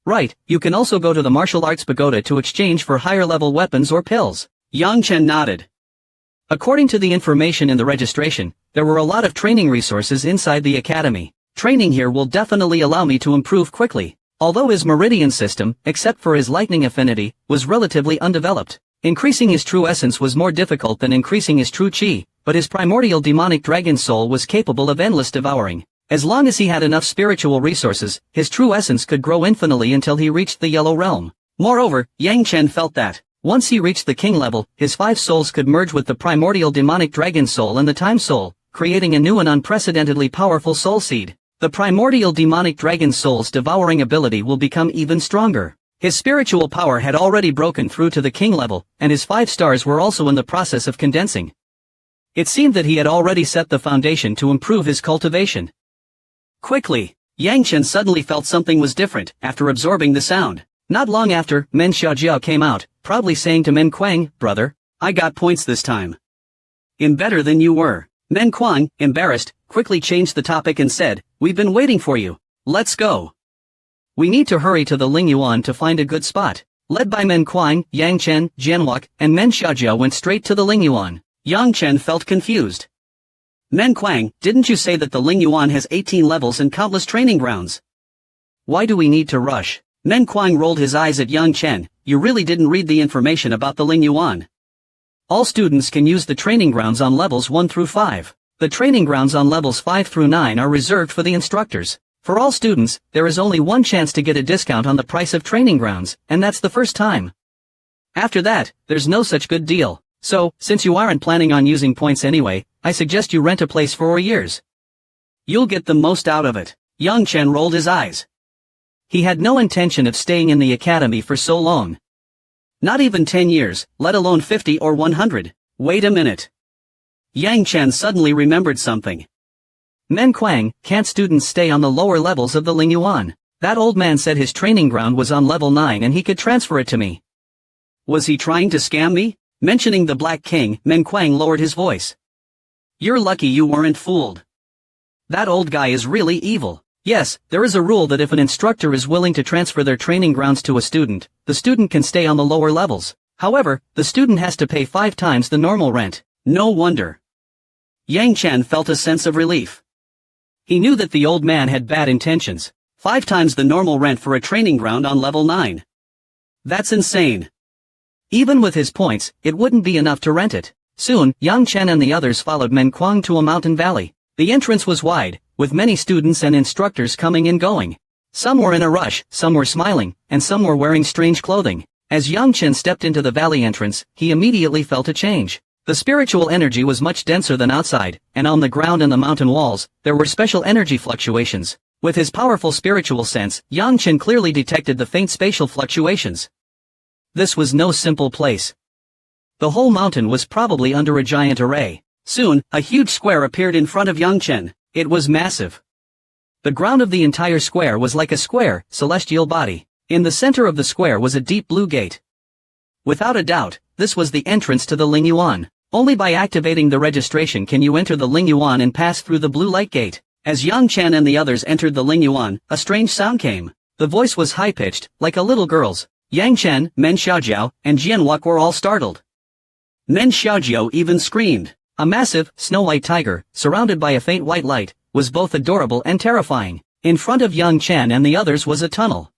Right, you can also go to the martial arts pagoda to exchange for higher-level weapons or pills. Yang Chen nodded. According to the information in the registration, there were a lot of training resources inside the academy. Training here will definitely allow me to improve quickly. Although his meridian system, except for his lightning affinity, was relatively undeveloped. Increasing his true essence was more difficult than increasing his true chi, but his primordial demonic dragon soul was capable of endless devouring. As long as he had enough spiritual resources, his true essence could grow infinitely until he reached the yellow realm. Moreover, Yang Chen felt that, once he reached the king level, his 5 souls could merge with the primordial demonic dragon soul and the time soul, creating a new and unprecedentedly powerful soul seed. The primordial demonic dragon soul's devouring ability will become even stronger. His spiritual power had already broken through to the king level, and his 5 stars were also in the process of condensing. It seemed that he had already set the foundation to improve his cultivation. Quickly, Yang Chen suddenly felt something was different after absorbing the sound. Not long after, Men Xiaojiao came out, proudly saying to Men Kuang, "Brother, I got points this time. I'm better than you were." Men Kuang, embarrassed, quickly changed the topic and said, "We've been waiting for you. Let's go. We need to hurry to the Lingyuan to find a good spot." Led by Men Kuang, Yang Chen, Jianwak, and Men Xiaojiao went straight to the Lingyuan. Yang Chen felt confused. Men Kuang, didn't you say that the Lingyuan has 18 levels and countless training grounds? Why do we need to rush? Men Kuang rolled his eyes at Yang Chen. You really didn't read the information about the Lingyuan. All students can use the training grounds on levels 1 through 5. The training grounds on levels 5 through 9 are reserved for the instructors. For all students, there is only one chance to get a discount on the price of training grounds, and that's the first time. After that, there's no such good deal. So, since you aren't planning on using points anyway, I suggest you rent a place for 4 years. You'll get the most out of it. Yang Chen rolled his eyes. He had no intention of staying in the academy for so long. Not even 10 years, let alone 50 or 100. Wait a minute. Yang Chen suddenly remembered something. Men Kuang, can't students stay on the lower levels of the Lingyuan? That old man said his training ground was on level 9 and he could transfer it to me. Was he trying to scam me? Mentioning the Black King, Men Kuang lowered his voice. You're lucky you weren't fooled. That old guy is really evil. Yes, there is a rule that if an instructor is willing to transfer their training grounds to a student, the student can stay on the lower levels. However, the student has to pay 5 times the normal rent. No wonder. Yang Chen felt a sense of relief. He knew that the old man had bad intentions. 5 times the normal rent for a training ground on level 9. That's insane. Even with his points, it wouldn't be enough to rent it. Soon, Yang Chen and the others followed Men Kuang to a mountain valley. The entrance was wide, with many students and instructors coming and going. Some were in a rush, some were smiling, and some were wearing strange clothing. As Yang Chen stepped into the valley entrance, he immediately felt a change. The spiritual energy was much denser than outside, and on the ground and the mountain walls, there were special energy fluctuations. With his powerful spiritual sense, Yang Chen clearly detected the faint spatial fluctuations. This was no simple place. The whole mountain was probably under a giant array. Soon, a huge square appeared in front of Yang Chen. It was massive. The ground of the entire square was like a square, celestial body. In the center of the square was a deep blue gate. Without a doubt, this was the entrance to the Lingyuan. Only by activating the registration can you enter the Lingyuan and pass through the blue light gate. As Yang Chen and the others entered the Lingyuan, a strange sound came. The voice was high-pitched, like a little girl's. Yang Chen, Men Xiaojiao, and Jianwak were all startled. Men Xiaojiao even screamed. A massive, snow-white tiger, surrounded by a faint white light, was both adorable and terrifying. In front of Yang Chen and the others was a tunnel.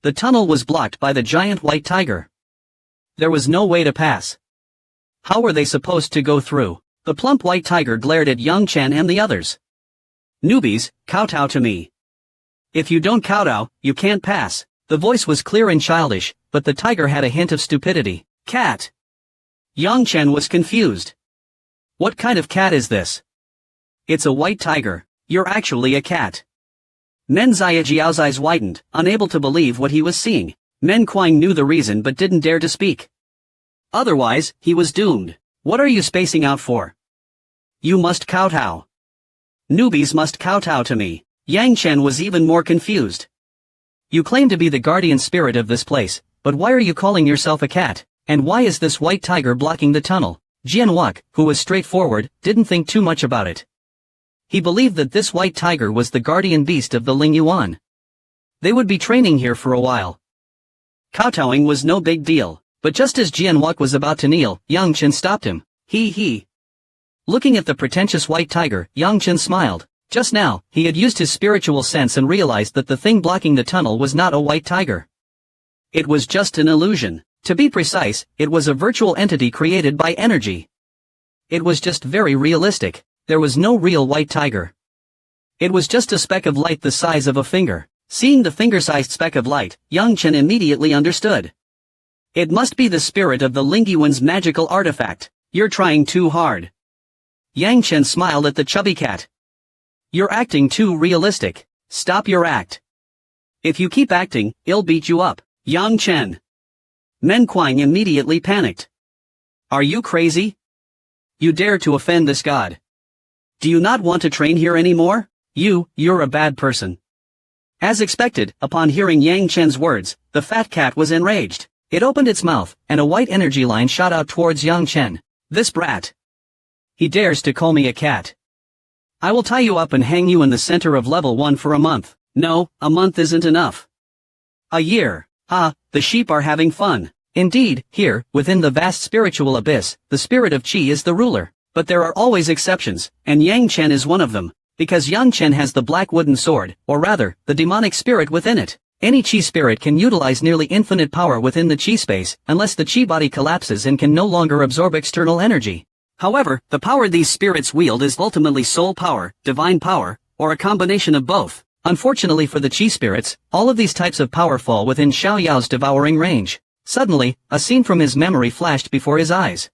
The tunnel was blocked by the giant white tiger. There was no way to pass. How were they supposed to go through? The plump white tiger glared at Yang Chen and the others. Newbies, kowtow to me. If you don't kowtow, you can't pass. The voice was clear and childish, but the tiger had a hint of stupidity. Cat. Yang Chen was confused. What kind of cat is this? It's a white tiger. You're actually a cat. Men Xiaojiao's eyes widened, unable to believe what he was seeing. Men Kuang knew the reason but didn't dare to speak. Otherwise, he was doomed. What are you spacing out for? You must kowtow. Newbies must kowtow to me. Yang Chen was even more confused. You claim to be the guardian spirit of this place, but why are you calling yourself a cat? And why is this white tiger blocking the tunnel? Jianwak, who was straightforward, didn't think too much about it. He believed that this white tiger was the guardian beast of the Lingyuan. They would be training here for a while. Kowtowing was no big deal, but just as Jianwuk was about to kneel, Yang Chen stopped him. He. Looking at the pretentious white tiger, Yang Chen smiled. Just now, he had used his spiritual sense and realized that the thing blocking the tunnel was not a white tiger. It was just an illusion. To be precise, it was a virtual entity created by energy. It was just very realistic. There was no real white tiger. It was just a speck of light the size of a finger. Seeing the finger-sized speck of light, Yang Chen immediately understood. It must be the spirit of the Lingyuan's magical artifact. You're trying too hard. Yang Chen smiled at the chubby cat. You're acting too realistic. Stop your act. If you keep acting, I'll beat you up. Yang Chen. Men Kuang immediately panicked. Are you crazy? You dare to offend this god. Do you not want to train here anymore? You're a bad person. As expected, upon hearing Yang Chen's words, the fat cat was enraged. It opened its mouth, and a white energy line shot out towards Yang Chen. This brat. He dares to call me a cat. I will tie you up and hang you in the center of level 1 for a month. No, a month isn't enough. A year. The sheep are having fun. Indeed, here, within the vast spiritual abyss, the spirit of Qi is the ruler. But there are always exceptions, and Yang Chen is one of them. Because Yang Chen has the black wooden sword, or rather, the demonic spirit within it. Any Qi spirit can utilize nearly infinite power within the Qi space, unless the Qi body collapses and can no longer absorb external energy. However, the power these spirits wield is ultimately soul power, divine power, or a combination of both. Unfortunately for the Qi spirits, all of these types of power fall within Xiao Yao's devouring range. Suddenly, a scene from his memory flashed before his eyes.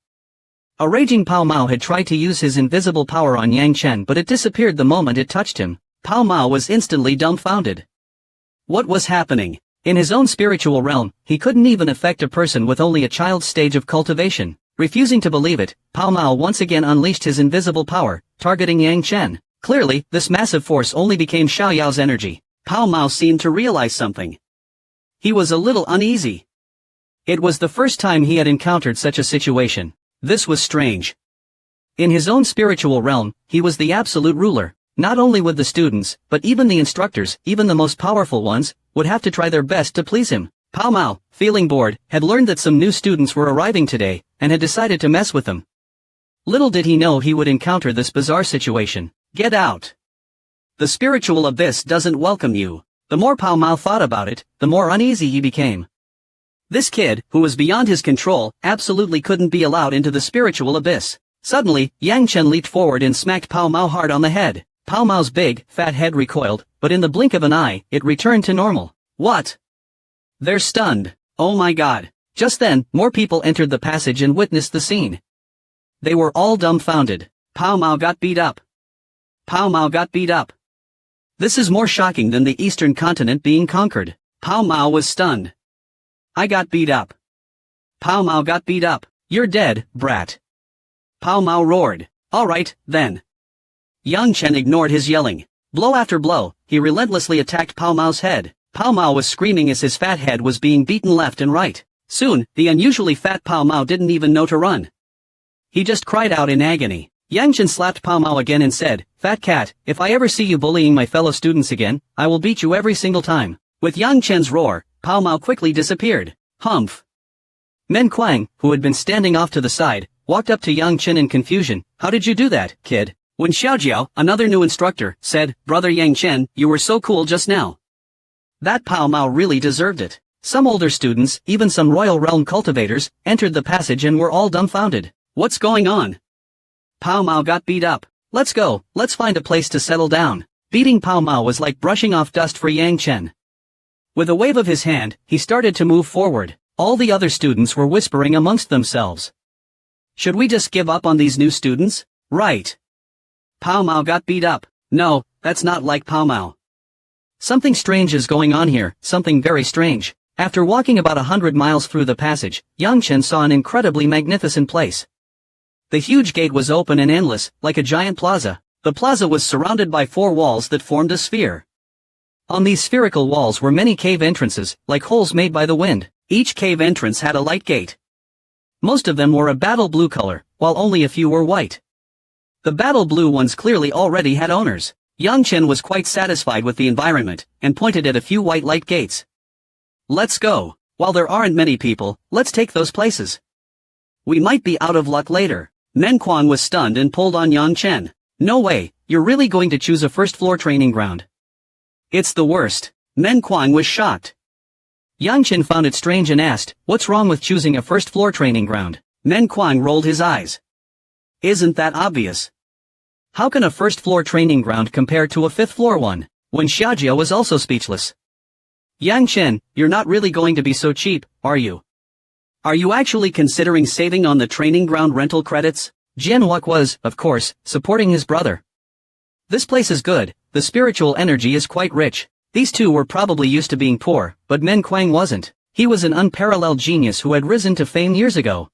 A raging Pao Mao had tried to use his invisible power on Yang Chen, but it disappeared the moment it touched him. Pao Mao was instantly dumbfounded. What was happening? In his own spiritual realm, he couldn't even affect a person with only a child's stage of cultivation. Refusing to believe it, Pao Mao once again unleashed his invisible power, targeting Yang Chen. Clearly, this massive force only became Xiao Yao's energy. Pao Mao seemed to realize something. He was a little uneasy. It was the first time he had encountered such a situation. This was strange. In his own spiritual realm, he was the absolute ruler. Not only would the students, but even the instructors, even the most powerful ones, would have to try their best to please him. Pao Mao, feeling bored, had learned that some new students were arriving today, and had decided to mess with them. Little did he know he would encounter this bizarre situation. Get out! The spiritual abyss doesn't welcome you. The more Pao Mao thought about it, the more uneasy he became. This kid, who was beyond his control, absolutely couldn't be allowed into the spiritual abyss. Suddenly, Yang Chen leaped forward and smacked Pao Mao hard on the head. Pao Mao's big, fat head recoiled, but in the blink of an eye, it returned to normal. What? They're stunned. Oh my god. Just then, more people entered the passage and witnessed the scene. They were all dumbfounded. Pao Mao got beat up. Pao Mao got beat up. This is more shocking than the eastern continent being conquered. Pao Mao was stunned. I got beat up. Pao Mao got beat up. You're dead, brat. Pao Mao roared. Alright, then. Yang Chen ignored his yelling. Blow after blow, he relentlessly attacked Pao Mao's head. Pao Mao was screaming as his fat head was being beaten left and right. Soon, the unusually fat Pao Mao didn't even know to run. He just cried out in agony. Yang Chen slapped Pao Mao again and said, Fat cat, if I ever see you bullying my fellow students again, I will beat you every single time. With Yang Chen's roar, Pao Mao quickly disappeared. Humph. Men Kuang, who had been standing off to the side, walked up to Yang Chen in confusion. How did you do that, kid? When Xiaojiao, another new instructor, said, Brother Yang Chen, you were so cool just now. That Pao Mao really deserved it. Some older students, even some Royal Realm cultivators, entered the passage and were all dumbfounded. What's going on? Pao Mao got beat up. Let's go, let's find a place to settle down. Beating Pao Mao was like brushing off dust for Yang Chen. With a wave of his hand, he started to move forward. All the other students were whispering amongst themselves. Should we just give up on these new students? Right. Pao Mao got beat up. No, that's not like Pao Mao. Something strange is going on here, something very strange. After walking about 100 miles through the passage, Yang Chen saw an incredibly magnificent place. The huge gate was open and endless, like a giant plaza. The plaza was surrounded by 4 walls that formed a sphere. On these spherical walls were many cave entrances, like holes made by the wind. Each cave entrance had a light gate. Most of them were a battle blue color, while only a few were white. The battle blue ones clearly already had owners. Yang Chen was quite satisfied with the environment, and pointed at a few white light gates. Let's go. While there aren't many people, let's take those places. We might be out of luck later. Men Kuang was stunned and pulled on Yang Chen. No way, you're really going to choose a first-floor training ground? It's the worst. Men Kuang was shocked. Yang Chen found it strange and asked, what's wrong with choosing a first-floor training ground? Men Kuang rolled his eyes. Isn't that obvious? How can a first-floor training ground compare to a fifth-floor one? When Xiaojia was also speechless. Yang Chen, you're not really going to be so cheap, are you? Are you actually considering saving on the training ground rental credits? Jianwok was, of course, supporting his brother. This place is good, the spiritual energy is quite rich. These two were probably used to being poor, but Men Kuang wasn't. He was an unparalleled genius who had risen to fame years ago.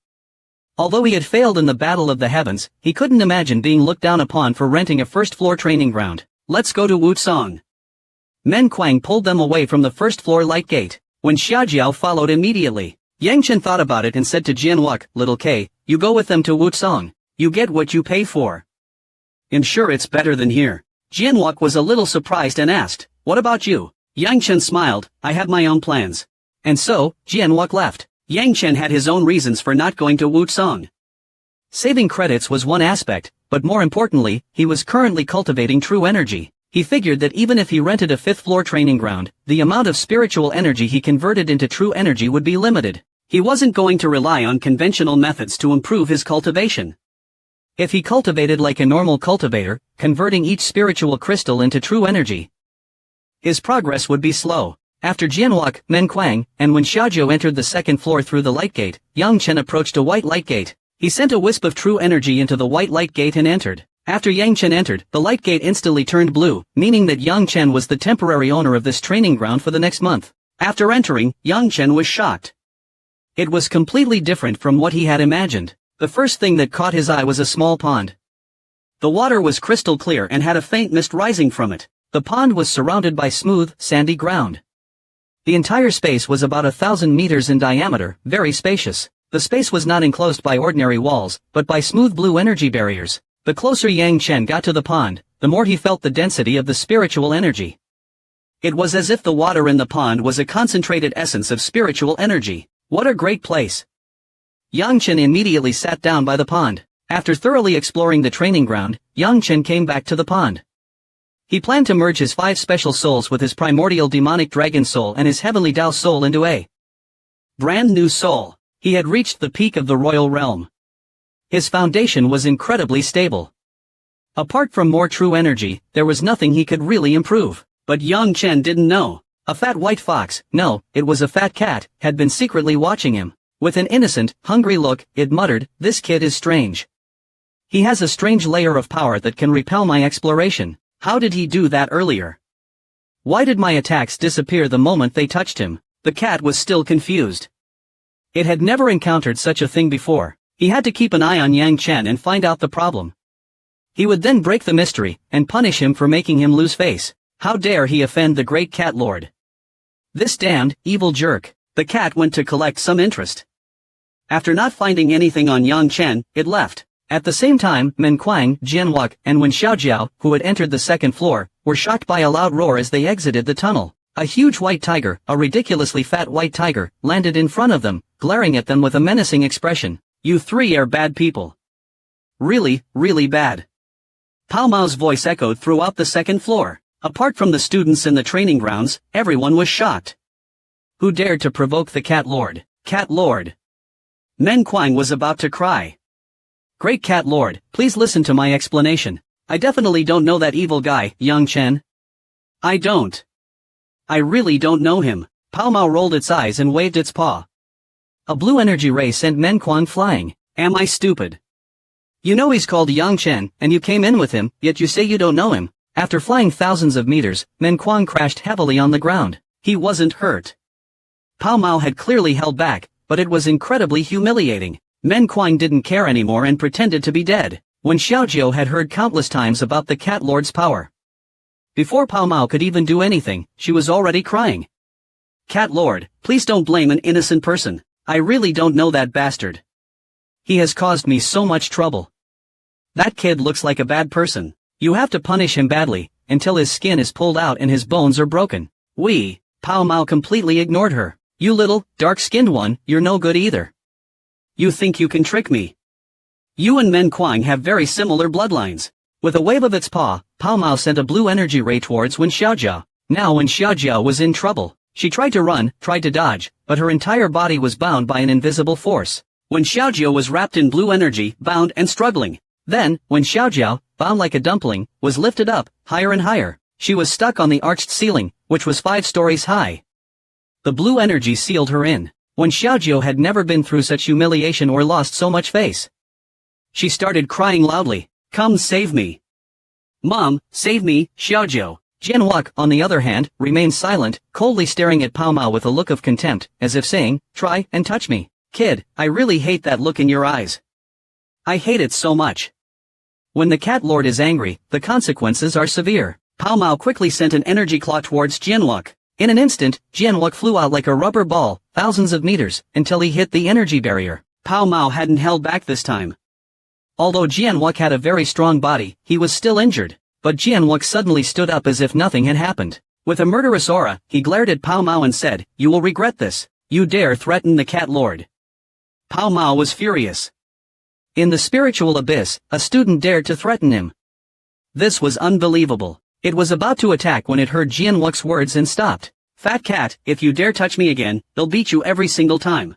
Although he had failed in the Battle of the Heavens, he couldn't imagine being looked down upon for renting a first-floor training ground. Let's go to Wusong. Men Kuang pulled them away from the first-floor light gate. When Xiaojiao followed immediately, Yang Chen thought about it and said to Jianwok, Little K, you go with them to Wusong. You get what you pay for. I'm sure it's better than here. Jianwok was a little surprised and asked, what about you? Yang Chen smiled, I have my own plans. And so, Jianwok left. Yang Chen had his own reasons for not going to Wusong. Saving credits was one aspect, but more importantly, he was currently cultivating true energy. He figured that even if he rented a fifth-floor training ground, the amount of spiritual energy he converted into true energy would be limited. He wasn't going to rely on conventional methods to improve his cultivation. If he cultivated like a normal cultivator, converting each spiritual crystal into true energy, his progress would be slow. After Jianwok, Men Kuang, and when Xiaojiao entered the second floor through the light gate, Yang Chen approached a white light gate. He sent a wisp of true energy into the white light gate and entered. After Yang Chen entered, the light gate instantly turned blue, meaning that Yang Chen was the temporary owner of this training ground for the next month. After entering, Yang Chen was shocked. It was completely different from what he had imagined. The first thing that caught his eye was a small pond. The water was crystal clear and had a faint mist rising from it. The pond was surrounded by smooth, sandy ground. The entire space was about 1,000 meters in diameter, very spacious. The space was not enclosed by ordinary walls, but by smooth blue energy barriers. The closer Yang Chen got to the pond, the more he felt the density of the spiritual energy. It was as if the water in the pond was a concentrated essence of spiritual energy. What a great place! Yang Chen immediately sat down by the pond. After thoroughly exploring the training ground, Yang Chen came back to the pond. He planned to merge his 5 special souls with his primordial demonic dragon soul and his heavenly Tao soul into a brand new soul. He had reached the peak of the royal realm. His foundation was incredibly stable. Apart from more true energy, there was nothing he could really improve. But Yang Chen didn't know. A fat white fox, no, it was a fat cat, had been secretly watching him. With an innocent, hungry look, it muttered, this kid is strange. He has a strange layer of power that can repel my exploration. How did he do that earlier? Why did my attacks disappear the moment they touched him? The cat was still confused. It had never encountered such a thing before. He had to keep an eye on Yang Chen and find out the problem. He would then break the mystery, and punish him for making him lose face. How dare he offend the great cat lord? This damned, evil jerk. The cat went to collect some interest. After not finding anything on Yang Chen, it left. At the same time, Men Kuang, Jianwok, and Wen Xiaojiao, who had entered the second floor, were shocked by a loud roar as they exited the tunnel. A huge white tiger, a ridiculously fat white tiger, landed in front of them, glaring at them with a menacing expression. You 3 are bad people. Really, really bad. Pao Mao's voice echoed throughout the second floor. Apart from the students in the training grounds, everyone was shocked. Who dared to provoke the cat lord? Cat lord. Men Kuang was about to cry. Great cat lord, please listen to my explanation. I definitely don't know that evil guy, Yang Chen. I don't. I really don't know him. Pao Mao rolled its eyes and waved its paw. A blue energy ray sent Men Kuang flying. Am I stupid? You know he's called Yang Chen, and you came in with him, yet you say you don't know him. After flying thousands of meters, Men Kuang crashed heavily on the ground. He wasn't hurt. Pao Mao had clearly held back, but it was incredibly humiliating. Men Kuang didn't care anymore and pretended to be dead. When Xiaojiao had heard countless times about the cat lord's power. Before Pao Mao could even do anything, she was already crying. Cat lord, please don't blame an innocent person. I really don't know that bastard. He has caused me so much trouble. That kid looks like a bad person. You have to punish him badly, until his skin is pulled out and his bones are broken. Pao Mao completely ignored her. You little, dark-skinned one, you're no good either. You think you can trick me? You and Men Kuang have very similar bloodlines. With a wave of its paw, Pao Mao sent a blue energy ray towards Wen Xiaojiao. Now Wen Xiaojiao was in trouble. She tried to run, tried to dodge, but her entire body was bound by an invisible force. Wen Xiaojiao was wrapped in blue energy, bound and struggling. Then, Wen Xiaojiao, bound like a dumpling, was lifted up, higher and higher. She was stuck on the arched ceiling, which was 5 stories high. The blue energy sealed her in. Wen Xiaojiao had never been through such humiliation or lost so much face. She started crying loudly. Come save me. Mom, save me, Xiaojiao. Jianwuke, on the other hand, remained silent, coldly staring at Pao Mao with a look of contempt, as if saying, try and touch me. Kid, I really hate that look in your eyes. I hate it so much. When the cat lord is angry, the consequences are severe. Pao Mao quickly sent an energy claw towards Jianwuke. In an instant, Jianwuke flew out like a rubber ball, thousands of meters, until he hit the energy barrier. Pao Mao hadn't held back this time. Although Jianwuke had a very strong body, he was still injured. But Jianwuke suddenly stood up as if nothing had happened. With a murderous aura, he glared at Pao Mao and said, You will regret this. You dare threaten the cat lord. Pao Mao was furious. In the spiritual abyss, a student dared to threaten him. This was unbelievable. It was about to attack when it heard Jianwuke's words and stopped. Fat cat, if you dare touch me again, they'll beat you every single time.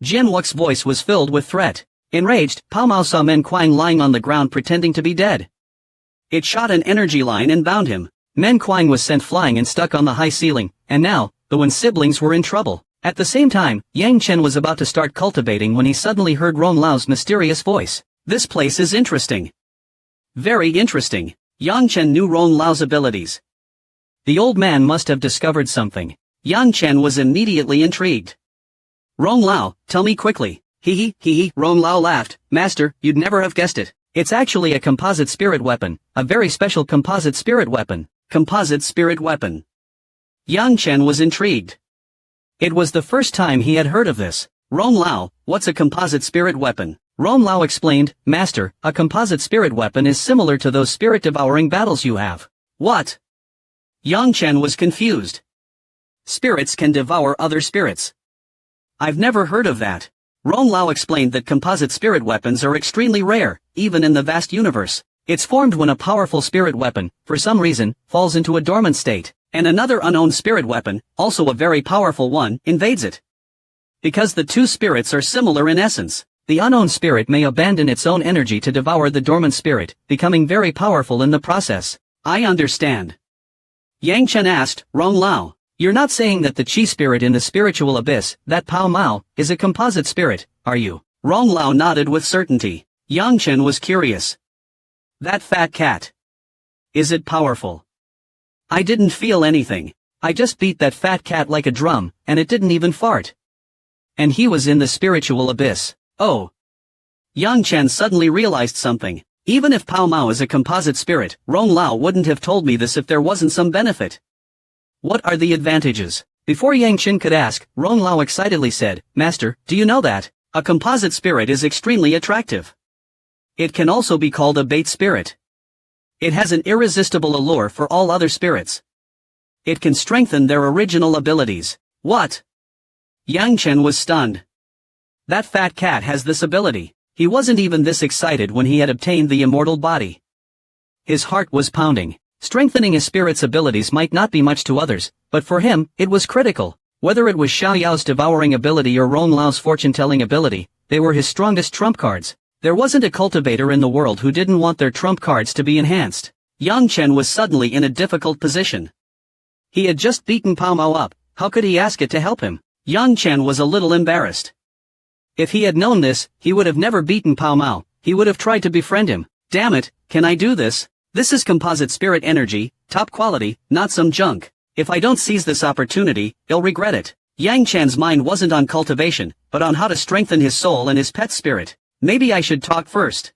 Jianwuke's voice was filled with threat. Enraged, Pao Mao saw Men Kuang lying on the ground pretending to be dead. It shot an energy line and bound him. Men Kuang was sent flying and stuck on the high ceiling, and now, the Wen siblings were in trouble. At the same time, Yang Chen was about to start cultivating when he suddenly heard Rong Lao's mysterious voice. This place is interesting. Very interesting. Yang Chen knew Rong Lao's abilities. The old man must have discovered something. Yang Chen was immediately intrigued. Rong Lao, tell me quickly. Hee, Rong Lao laughed. Master, you'd never have guessed it. It's actually a composite spirit weapon, a very special composite spirit weapon. Composite spirit weapon. Yang Chen was intrigued. It was the first time he had heard of this. Rong Lao, what's a composite spirit weapon? Rong Lao explained, Master, a composite spirit weapon is similar to those spirit-devouring battles you have. What? Yang Chen was confused. Spirits can devour other spirits. I've never heard of that. Rong Lao explained that composite spirit weapons are extremely rare, even in the vast universe. It's formed when a powerful spirit weapon, for some reason, falls into a dormant state, and another unknown spirit weapon, also a very powerful one, invades it. Because the two spirits are similar in essence, the unknown spirit may abandon its own energy to devour the dormant spirit, becoming very powerful in the process. I understand. Yang Chen asked, Rong Lao, you're not saying that the Qi spirit in the spiritual abyss, that Pao Mao, is a composite spirit, are you? Rong Lao nodded with certainty. Yang Chen was curious. That fat cat. Is it powerful? I didn't feel anything. I just beat that fat cat like a drum, and it didn't even fart. And he was in the spiritual abyss. Oh. Yang Chen suddenly realized something. Even if Pao Mao is a composite spirit, Rong Lao wouldn't have told me this if there wasn't some benefit. What are the advantages? Before Yang Chen could ask, Rong Lao excitedly said, Master, do you know that? A composite spirit is extremely attractive. It can also be called a bait spirit. It has an irresistible allure for all other spirits. It can strengthen their original abilities. What? Yang Chen was stunned. That fat cat has this ability. He wasn't even this excited when he had obtained the immortal body. His heart was pounding. Strengthening a spirit's abilities might not be much to others, but for him, it was critical. Whether it was Xiao Yao's devouring ability or Rong Lao's fortune-telling ability, they were his strongest trump cards. There wasn't a cultivator in the world who didn't want their trump cards to be enhanced. Yang Chen was suddenly in a difficult position. He had just beaten Pao Mao up, how could he ask it to help him? Yang Chen was a little embarrassed. If he had known this, he would have never beaten Pao Mao, he would have tried to befriend him. Damn it, can I do this? This is composite spirit energy, top quality, not some junk. If I don't seize this opportunity, I'll regret it. Yang Chan's mind wasn't on cultivation, but on how to strengthen his soul and his pet spirit. Maybe I should talk first.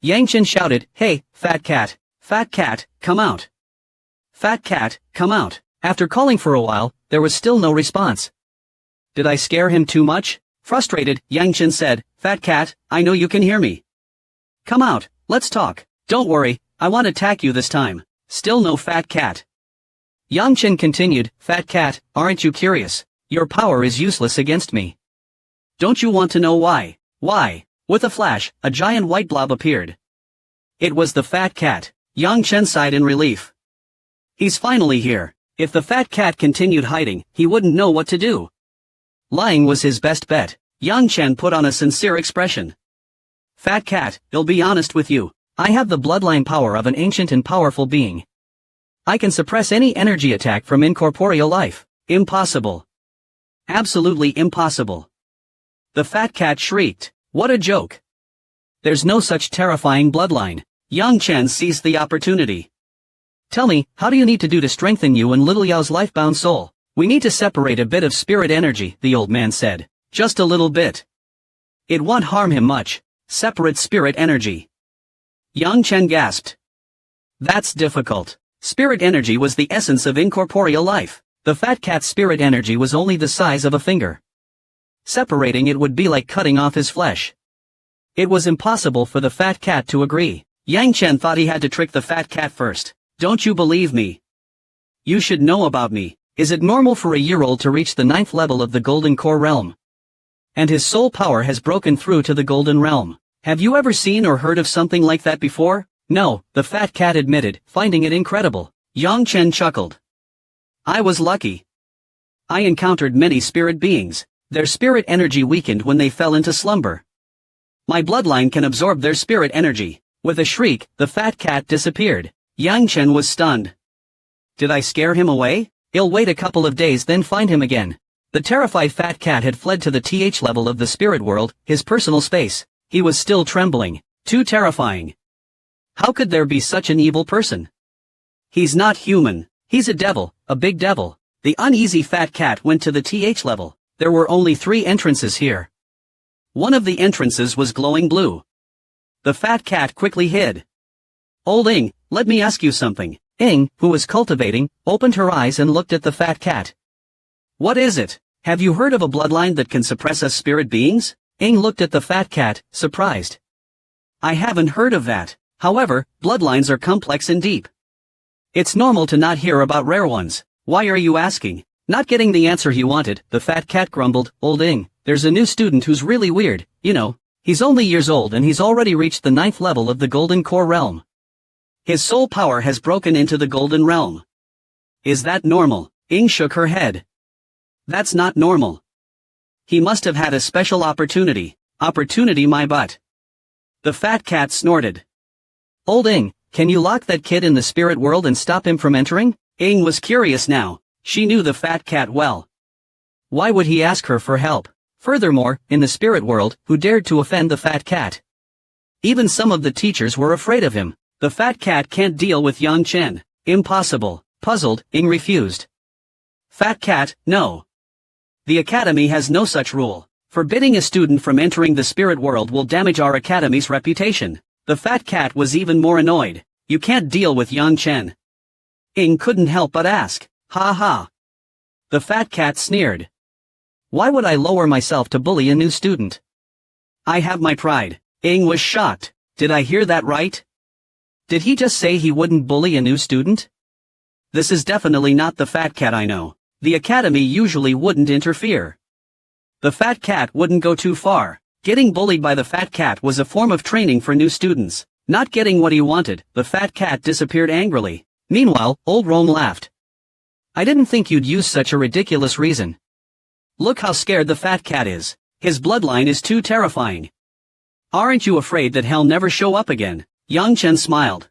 Yang Chen shouted, Hey, fat cat, come out. Fat cat, come out. After calling for a while, there was still no response. Did I scare him too much? Frustrated, Yang Chen said, Fat cat, I know you can hear me. Come out, let's talk. Don't worry, I won't attack you this time. Still no fat cat. Yang Chen continued, "Fat cat, aren't you curious? Your power is useless against me. Don't you want to know why?" "Why?" With a flash, a giant white blob appeared. It was the fat cat. Yang Chen sighed in relief. He's finally here. If the fat cat continued hiding, he wouldn't know what to do. Lying was his best bet. Yang Chen put on a sincere expression. "Fat cat, I'll be honest with you. I have the bloodline power of an ancient and powerful being. I can suppress any energy attack from incorporeal life." "Impossible. Absolutely impossible." The fat cat shrieked. "What a joke. There's no such terrifying bloodline." Yang Chen seized the opportunity. "Tell me, how do you need to do to strengthen you and Little Yao's life-bound soul?" "We need to separate a bit of spirit energy," the old man said. "Just a little bit. It won't harm him much." "Separate spirit energy." Yang Chen gasped. "That's difficult." Spirit energy was the essence of incorporeal life. The fat cat's spirit energy was only the size of a finger. Separating it would be like cutting off his flesh. It was impossible for the fat cat to agree. Yang Chen thought he had to trick the fat cat first. "Don't you believe me? You should know about me. Is it normal for a year-old to reach the 9th level of the Golden Core Realm? And his soul power has broken through to the Golden Realm. Have you ever seen or heard of something like that before?" "No," the fat cat admitted, finding it incredible. Yang Chen chuckled. "I was lucky. I encountered many spirit beings. Their spirit energy weakened when they fell into slumber. My bloodline can absorb their spirit energy." With a shriek, the fat cat disappeared. Yang Chen was stunned. "Did I scare him away? I'll wait a couple of days then find him again." The terrified fat cat had fled to the TH level of the spirit world, his personal space. He was still trembling. Too terrifying. How could there be such an evil person? He's not human. He's a devil, a big devil. The uneasy fat cat went to the TH level. There were only 3 entrances here. One of the entrances was glowing blue. The fat cat quickly hid. "Old Ing, let me ask you something." Ing, who was cultivating, opened her eyes and looked at the fat cat. "What is it? Have you heard of a bloodline that can suppress us spirit beings?" Ing looked at the fat cat, surprised. "I haven't heard of that. However, bloodlines are complex and deep. It's normal to not hear about rare ones. Why are you asking?" Not getting the answer he wanted, the fat cat grumbled, "Old Ing, there's a new student who's really weird, you know. He's only years old and he's already reached the 9th level of the Golden Core Realm. His soul power has broken into the Golden Realm. Is that normal?" Ing shook her head. "That's not normal. He must have had a special opportunity." "Opportunity my butt." The fat cat snorted. "Old Ing, can you lock that kid in the spirit world and stop him from entering?" Ing was curious now. She knew the fat cat well. Why would he ask her for help? Furthermore, in the spirit world, who dared to offend the fat cat? Even some of the teachers were afraid of him. The fat cat can't deal with Yang Chen. Impossible. Puzzled, Ing refused. "Fat cat, no. The academy has no such rule. Forbidding a student from entering the spirit world will damage our academy's reputation." The fat cat was even more annoyed. "You can't deal with Yang Chen." Ing couldn't help but ask. "Ha ha." The fat cat sneered. "Why would I lower myself to bully a new student? I have my pride." Ing was shocked. "Did I hear that right? Did he just say he wouldn't bully a new student? This is definitely not the fat cat I know. The academy usually wouldn't interfere." The fat cat wouldn't go too far. Getting bullied by the fat cat was a form of training for new students. Not getting what he wanted, the fat cat disappeared angrily. Meanwhile, old Rome laughed. "I didn't think you'd use such a ridiculous reason. Look how scared the fat cat is. His bloodline is too terrifying. Aren't you afraid that he'll never show up again?" Yang Chen smiled.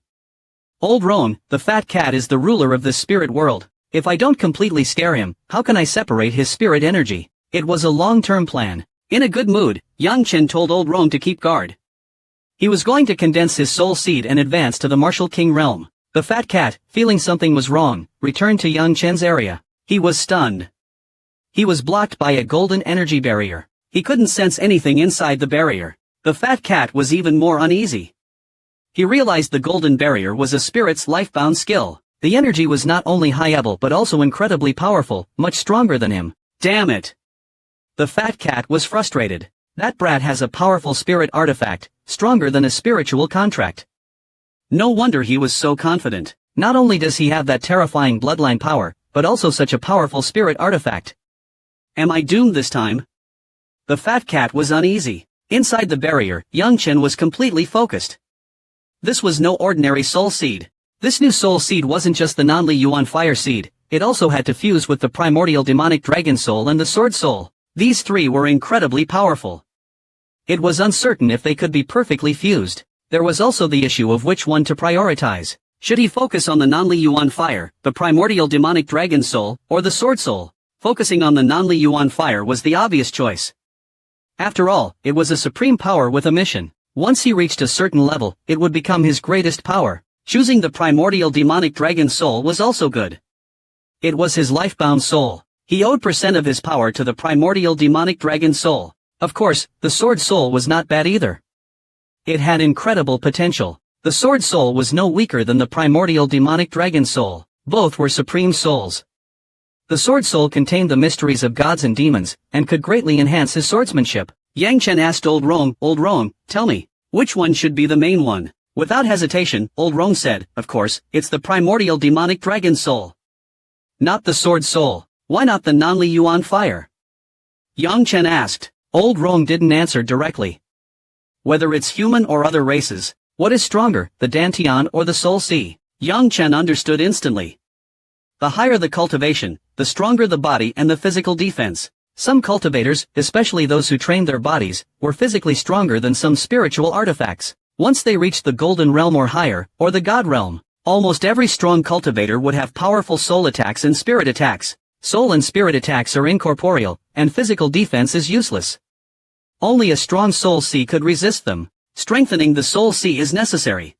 "Old Roan, the fat cat is the ruler of this spirit world. If I don't completely scare him, how can I separate his spirit energy?" It was a long-term plan. In a good mood, Yang Chen told old Roan to keep guard. He was going to condense his soul seed and advance to the Martial King realm. The fat cat, feeling something was wrong, returned to Yang Chen's area. He was stunned. He was blocked by a golden energy barrier. He couldn't sense anything inside the barrier. The fat cat was even more uneasy. He realized the golden barrier was a spirit's life-bound skill. The energy was not only high-level but also incredibly powerful, much stronger than him. Damn it! The fat cat was frustrated. That brat has a powerful spirit artifact, stronger than a spiritual contract. No wonder he was so confident. Not only does he have that terrifying bloodline power, but also such a powerful spirit artifact. Am I doomed this time? The fat cat was uneasy. Inside the barrier, Yang Chen was completely focused. This was no ordinary soul seed. This new soul seed wasn't just the non-Li Yuan fire seed, it also had to fuse with the primordial demonic dragon soul and the sword soul. These three were incredibly powerful. It was uncertain if they could be perfectly fused. There was also the issue of which one to prioritize. Should he focus on the non-Li Yuan fire, the primordial demonic dragon soul, or the sword soul? Focusing on the non-Li Yuan fire was the obvious choice. After all, it was a supreme power with a mission. Once he reached a certain level, it would become his greatest power. Choosing the primordial demonic dragon soul was also good. It was his lifebound soul. He owed % of his power to the primordial demonic dragon soul. Of course, the sword soul was not bad either. It had incredible potential. The sword soul was no weaker than the primordial demonic dragon soul. Both were supreme souls. The sword soul contained the mysteries of gods and demons, and could greatly enhance his swordsmanship. Yang Chen asked Old Rong, tell me, which one should be the main one? Without hesitation, Old Rong said, of course, it's the primordial demonic dragon soul. Not the sword soul. Why not the non-Li Yuan fire? Yang Chen asked. Old Rong didn't answer directly. Whether it's human or other races, what is stronger, the Dantian or the Soul Sea? Yang Chen understood instantly. The higher the cultivation, the stronger the body and the physical defense. Some cultivators, especially those who trained their bodies, were physically stronger than some spiritual artifacts. Once they reached the Golden Realm or higher, or the God Realm, almost every strong cultivator would have powerful soul attacks and spirit attacks. Soul and spirit attacks are incorporeal, and physical defense is useless. Only a strong Soul Sea could resist them. Strengthening the Soul Sea is necessary.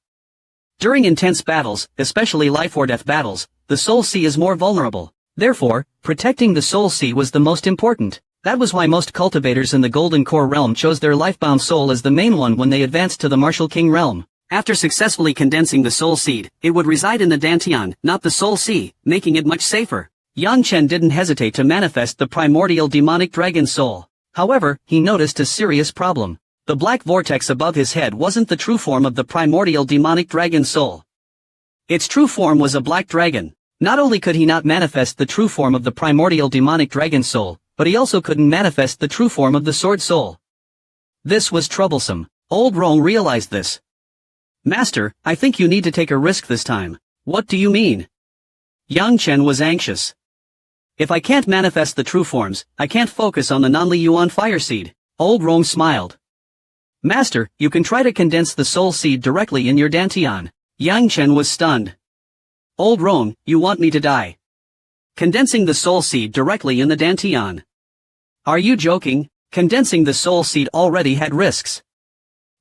During intense battles, especially life or death battles, the Soul Sea is more vulnerable. Therefore, protecting the Soul Sea was the most important. That was why most cultivators in the Golden Core realm chose their lifebound soul as the main one when they advanced to the Martial King realm. After successfully condensing the Soul Seed, it would reside in the Dantian, not the Soul Sea, making it much safer. Yang Chen didn't hesitate to manifest the primordial demonic dragon soul. However, he noticed a serious problem. The black vortex above his head wasn't the true form of the primordial demonic dragon soul. Its true form was a black dragon. Not only could he not manifest the true form of the primordial demonic dragon soul, but he also couldn't manifest the true form of the sword soul. This was troublesome. Old Rong realized this. Master, I think you need to take a risk this time. What do you mean? Yang Chen was anxious. If I can't manifest the true forms, I can't focus on the non-Li Yuan fire seed. Old Rong smiled. Master, you can try to condense the soul seed directly in your Dantian. Yang Chen was stunned. Old Rong, you want me to die? Condensing the soul seed directly in the Dantian. Are you joking? Condensing the soul seed already had risks.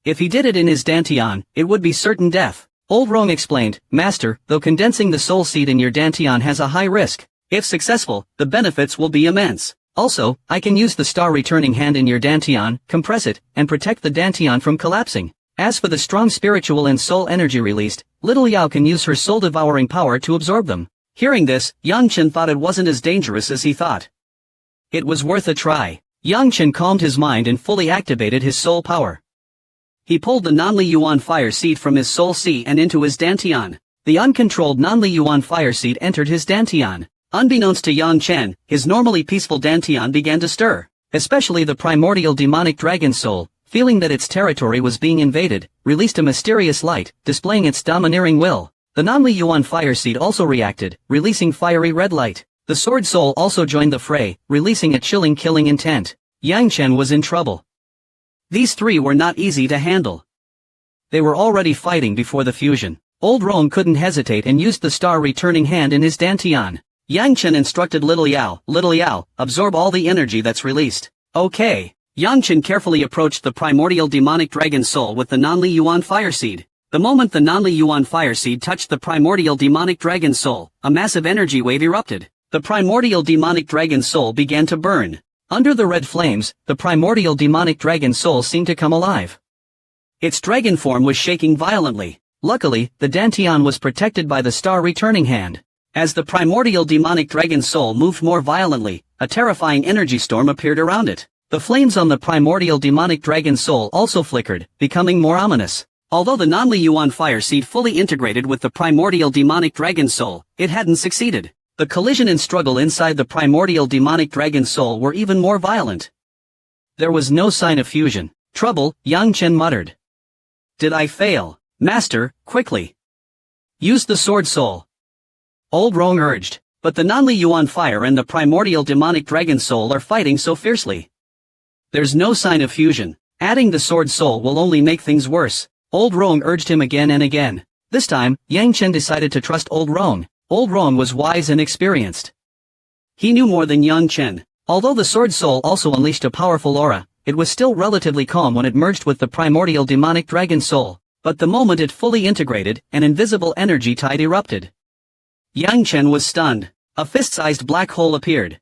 If he did it in his Dantian, it would be certain death. Old Rong explained, Master, though condensing the soul seed in your Dantian has a high risk, if successful, the benefits will be immense. Also, I can use the star returning hand in your Dantian, compress it, and protect the Dantian from collapsing. As for the strong spiritual and soul energy released, little Yao can use her soul-devouring power to absorb them. Hearing this, Yang Chen thought it wasn't as dangerous as he thought. It was worth a try. Yang Chen calmed his mind and fully activated his soul power. He pulled the non-Li Yuan fire seed from his soul sea and into his Dantian. The uncontrolled non-Li Yuan fire seed entered his Dantian. Unbeknownst to Yang Chen, his normally peaceful Dantian began to stir. Especially the primordial demonic dragon soul, feeling that its territory was being invaded, released a mysterious light, displaying its domineering will. The non-Li Yuan fire seed also reacted, releasing fiery red light. The sword soul also joined the fray, releasing a chilling killing intent. Yang Chen was in trouble. These three were not easy to handle. They were already fighting before the fusion. Old Rong couldn't hesitate and used the star returning hand in his Dantian. Yang Chen instructed Little Yao, absorb all the energy that's released. Okay. Yang Chen carefully approached the primordial demonic dragon soul with the non-Li Yuan fire seed. The moment the non-Li Yuan fire seed touched the primordial demonic dragon soul, a massive energy wave erupted. The primordial demonic dragon soul began to burn. Under the red flames, the primordial demonic dragon soul seemed to come alive. Its dragon form was shaking violently. Luckily, the Dantian was protected by the star returning hand. As the primordial demonic dragon soul moved more violently, a terrifying energy storm appeared around it. The flames on the primordial demonic dragon soul also flickered, becoming more ominous. Although the Nanli Yuan fire seed fully integrated with the primordial demonic dragon soul, it hadn't succeeded. The collision and struggle inside the primordial demonic dragon soul were even more violent. There was no sign of fusion. Trouble, Yang Chen muttered. Did I fail? Master, quickly. Use the sword soul. Old Rong urged. But the Nanli Yuan fire and the primordial demonic dragon soul are fighting so fiercely. There's no sign of fusion. Adding the sword soul will only make things worse. Old Rong urged him again and again. This time, Yang Chen decided to trust Old Rong. Old Rong was wise and experienced. He knew more than Yang Chen. Although the sword soul also unleashed a powerful aura, it was still relatively calm when it merged with the primordial demonic dragon soul. But the moment it fully integrated, an invisible energy tide erupted. Yang Chen was stunned. A fist-sized black hole appeared.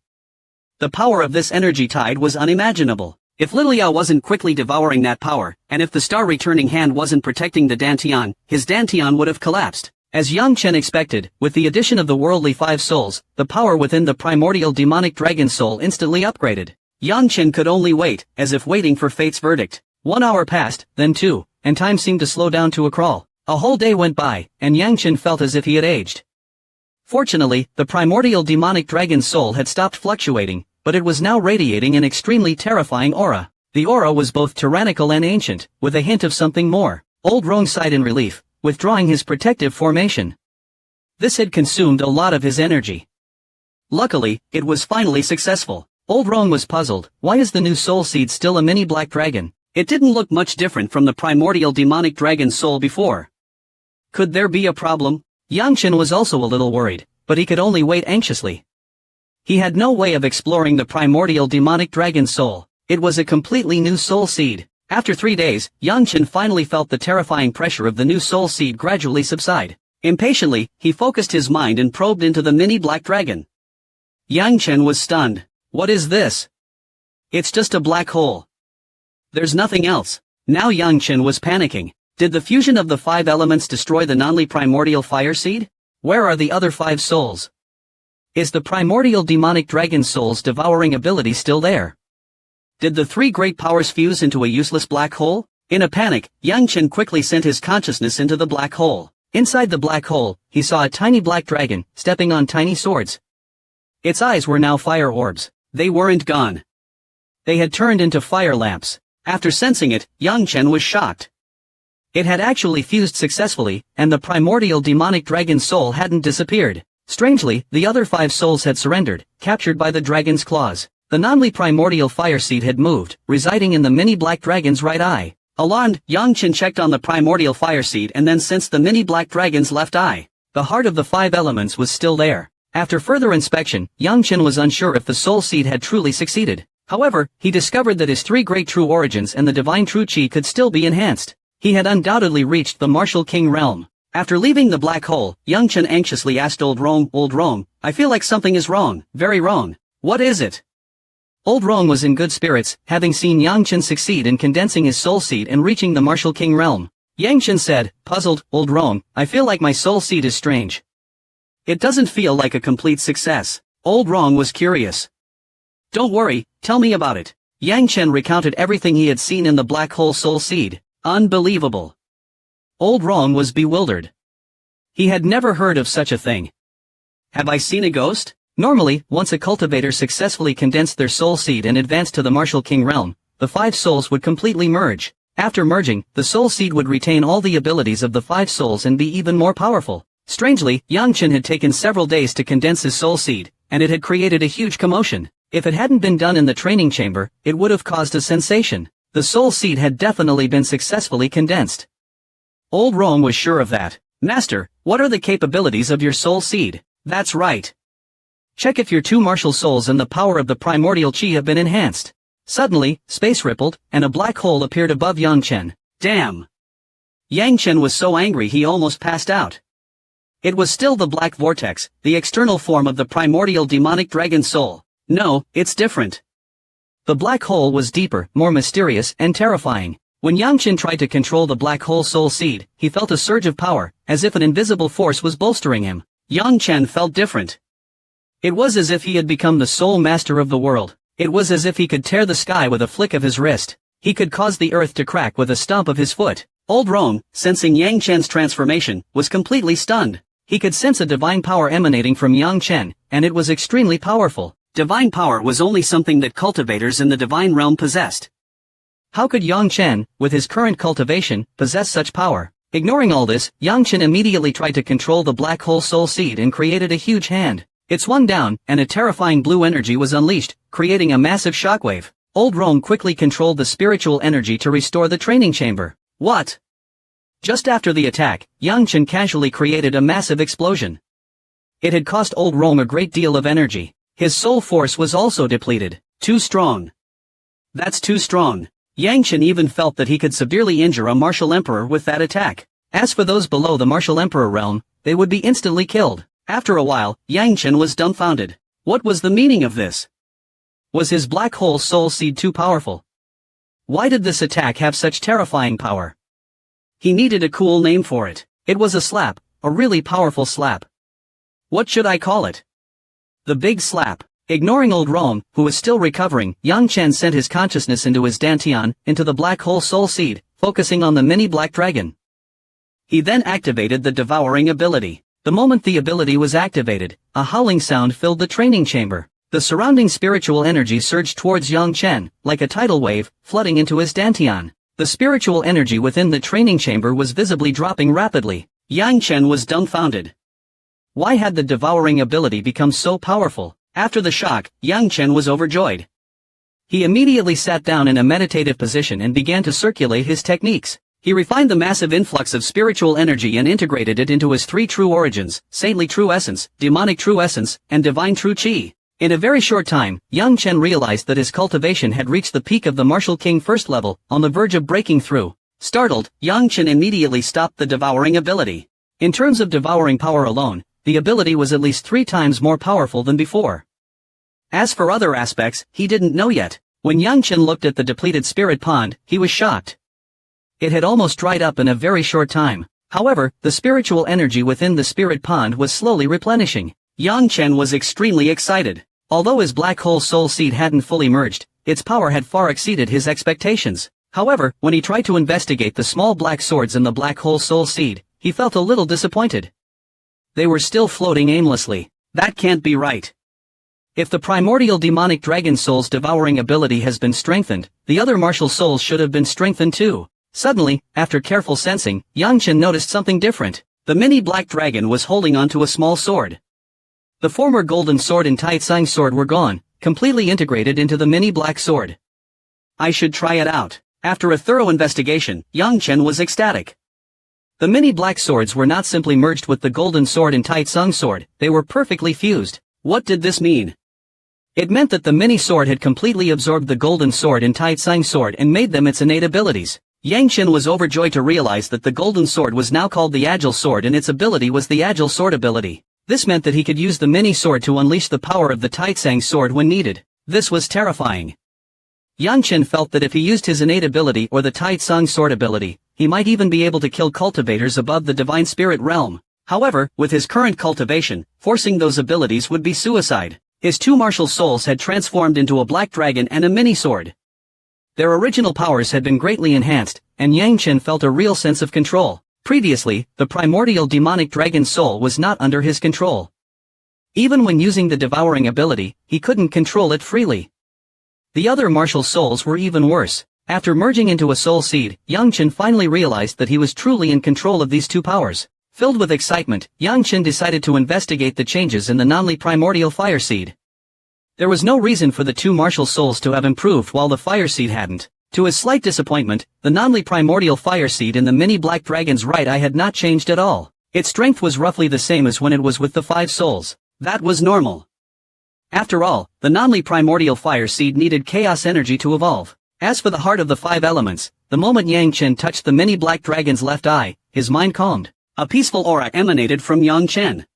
The power of this energy tide was unimaginable. If Lilia wasn't quickly devouring that power, and if the star-returning hand wasn't protecting the Dantian, his Dantian would have collapsed. As Yang Chen expected, with the addition of the worldly 5 souls, the power within the primordial demonic dragon soul instantly upgraded. Yang Chen could only wait, as if waiting for fate's verdict. 1 hour passed, then 2, and time seemed to slow down to a crawl. A whole day went by, and Yang Chen felt as if he had aged. Fortunately, the primordial demonic dragon soul had stopped fluctuating, but it was now radiating an extremely terrifying aura. The aura was both tyrannical and ancient, with a hint of something more. Old Rong sighed in relief, withdrawing his protective formation. This had consumed a lot of his energy. Luckily, it was finally successful. Old Rong was puzzled. Why is the new soul seed still a mini black dragon? It didn't look much different from the primordial demonic dragon soul before. Could there be a problem? Yang Chen was also a little worried, but he could only wait anxiously. He had no way of exploring the primordial demonic dragon soul. It was a completely new soul seed. After 3 days, Yang Chen finally felt the terrifying pressure of the new soul seed gradually subside. Impatiently, he focused his mind and probed into the mini black dragon. Yang Chen was stunned. What is this? It's just a black hole. There's nothing else. Now Yang Chen was panicking. Did the fusion of the 5 elements destroy the Nanli primordial fire seed? Where are the other 5 souls? Is the primordial demonic dragon soul's devouring ability still there? Did the 3 great powers fuse into a useless black hole? In a panic, Yang Chen quickly sent his consciousness into the black hole. Inside the black hole, he saw a tiny black dragon, stepping on tiny swords. Its eyes were now fire orbs. They weren't gone. They had turned into fire lamps. After sensing it, Yang Chen was shocked. It had actually fused successfully, and the primordial demonic dragon soul hadn't disappeared. Strangely, the other 5 souls had surrendered, captured by the dragon's claws. The Nanli primordial fire seed had moved, residing in the mini black dragon's right eye. Alarmed, Yang Chen checked on the primordial fire seed and then sensed the mini black dragon's left eye. The heart of the 5 elements was still there. After further inspection, Yang Chen was unsure if the soul seed had truly succeeded. However, he discovered that his 3 great true origins and the divine true chi could still be enhanced. He had undoubtedly reached the martial king realm. After leaving the black hole, Yang Chen anxiously asked Old Rong, I feel like something is wrong, very wrong. What is it? Old Rong was in good spirits, having seen Yang Chen succeed in condensing his soul seed and reaching the martial king realm. Yang Chen said, puzzled, Old Rong, I feel like my soul seed is strange. It doesn't feel like a complete success. Old Rong was curious. Don't worry, tell me about it. Yang Chen recounted everything he had seen in the black hole soul seed. Unbelievable. Old Rong was bewildered. He had never heard of such a thing. Have I seen a ghost? Normally, once a cultivator successfully condensed their soul seed and advanced to the martial king realm, the 5 souls would completely merge. After merging, the soul seed would retain all the abilities of the 5 souls and be even more powerful. Strangely, Yang Chen had taken several days to condense his soul seed, and it had created a huge commotion. If it hadn't been done in the training chamber, it would have caused a sensation. The soul seed had definitely been successfully condensed. Old Rong was sure of that. Master, what are the capabilities of your soul seed? That's right. Check if your 2 martial souls and the power of the primordial chi have been enhanced. Suddenly, space rippled, and a black hole appeared above Yang Chen. Damn! Yang Chen was so angry he almost passed out. It was still the black vortex, the external form of the primordial demonic dragon soul. No, it's different. The black hole was deeper, more mysterious, and terrifying. When Yang Chen tried to control the black hole soul seed, he felt a surge of power, as if an invisible force was bolstering him. Yang Chen felt different. It was as if he had become the sole master of the world. It was as if he could tear the sky with a flick of his wrist. He could cause the earth to crack with a stomp of his foot. Old Rome, sensing Yang Chen's transformation, was completely stunned. He could sense a divine power emanating from Yang Chen, and it was extremely powerful. Divine power was only something that cultivators in the divine realm possessed. How could Yang Chen, with his current cultivation, possess such power? Ignoring all this, Yang Chen immediately tried to control the black hole soul seed and created a huge hand. It swung down, and a terrifying blue energy was unleashed, creating a massive shockwave. Old Rome quickly controlled the spiritual energy to restore the training chamber. What? Just after the attack, Yang Chen casually created a massive explosion. It had cost Old Rome a great deal of energy. His soul force was also depleted. Too strong. That's too strong. Yang Chen even felt that he could severely injure a martial emperor with that attack. As for those below the martial emperor realm, they would be instantly killed. After a while, Yang Chen was dumbfounded. What was the meaning of this? Was his black hole soul seed too powerful? Why did this attack have such terrifying power? He needed a cool name for it. It was a slap, a really powerful slap. What should I call it? The Big Slap. Ignoring Old Rome, who was still recovering, Yang Chen sent his consciousness into his dantian, into the black hole soul seed, focusing on the mini black dragon. He then activated the devouring ability. The moment the ability was activated, a howling sound filled the training chamber. The surrounding spiritual energy surged towards Yang Chen, like a tidal wave, flooding into his dantian. The spiritual energy within the training chamber was visibly dropping rapidly. Yang Chen was dumbfounded. Why had the devouring ability become so powerful? After the shock, Yang Chen was overjoyed. He immediately sat down in a meditative position and began to circulate his techniques. He refined the massive influx of spiritual energy and integrated it into his three true origins: saintly true essence, demonic true essence, and divine true qi. In a very short time, Yang Chen realized that his cultivation had reached the peak of the Martial King first level, on the verge of breaking through. Startled, Yang Chen immediately stopped the devouring ability. In terms of devouring power alone, the ability was at least 3 times more powerful than before. As for other aspects, he didn't know yet. When Yang Chen looked at the depleted spirit pond, he was shocked. It had almost dried up in a very short time. However, the spiritual energy within the spirit pond was slowly replenishing. Yang Chen was extremely excited. Although his black hole soul seed hadn't fully merged, its power had far exceeded his expectations. However, when he tried to investigate the small black swords in the black hole soul seed, he felt a little disappointed. They were still floating aimlessly. That can't be right. If the primordial demonic dragon soul's devouring ability has been strengthened, the other martial souls should have been strengthened too. Suddenly, after careful sensing, Yang Chen noticed something different. The mini black dragon was holding onto a small sword. The former golden sword and Taitsang sword were gone, completely integrated into the mini black sword. I should try it out. After a thorough investigation, Yang Chen was ecstatic. The mini black swords were not simply merged with the golden sword and Taitsang sword, they were perfectly fused. What did this mean? It meant that the mini sword had completely absorbed the golden sword and Taitsang sword and made them its innate abilities. Yang Chen was overjoyed to realize that the golden sword was now called the Agile Sword and its ability was the Agile Sword ability. This meant that he could use the mini sword to unleash the power of the Taitsang sword when needed. This was terrifying. Yang Chen felt that if he used his innate ability or the Taitsang sword ability, he might even be able to kill cultivators above the divine spirit realm. However, with his current cultivation, forcing those abilities would be suicide. His 2 martial souls had transformed into a black dragon and a mini sword. Their original powers had been greatly enhanced, and Yang Chen felt a real sense of control. Previously, the primordial demonic dragon soul was not under his control. Even when using the devouring ability, he couldn't control it freely. The other martial souls were even worse. After merging into a soul seed, Yang Chen finally realized that he was truly in control of these 2 powers. Filled with excitement, Yang Chen decided to investigate the changes in the non-Li primordial fire seed. There was no reason for the 2 martial souls to have improved while the fire seed hadn't. To his slight disappointment, the non-Li primordial fire seed in the mini black dragon's right eye had not changed at all. Its strength was roughly the same as when it was with the 5 souls. That was normal. After all, the non-Li primordial fire seed needed chaos energy to evolve. As for the heart of the 5 elements, the moment Yang Chen touched the mini black dragon's left eye, his mind calmed. A peaceful aura emanated from Yang Chen.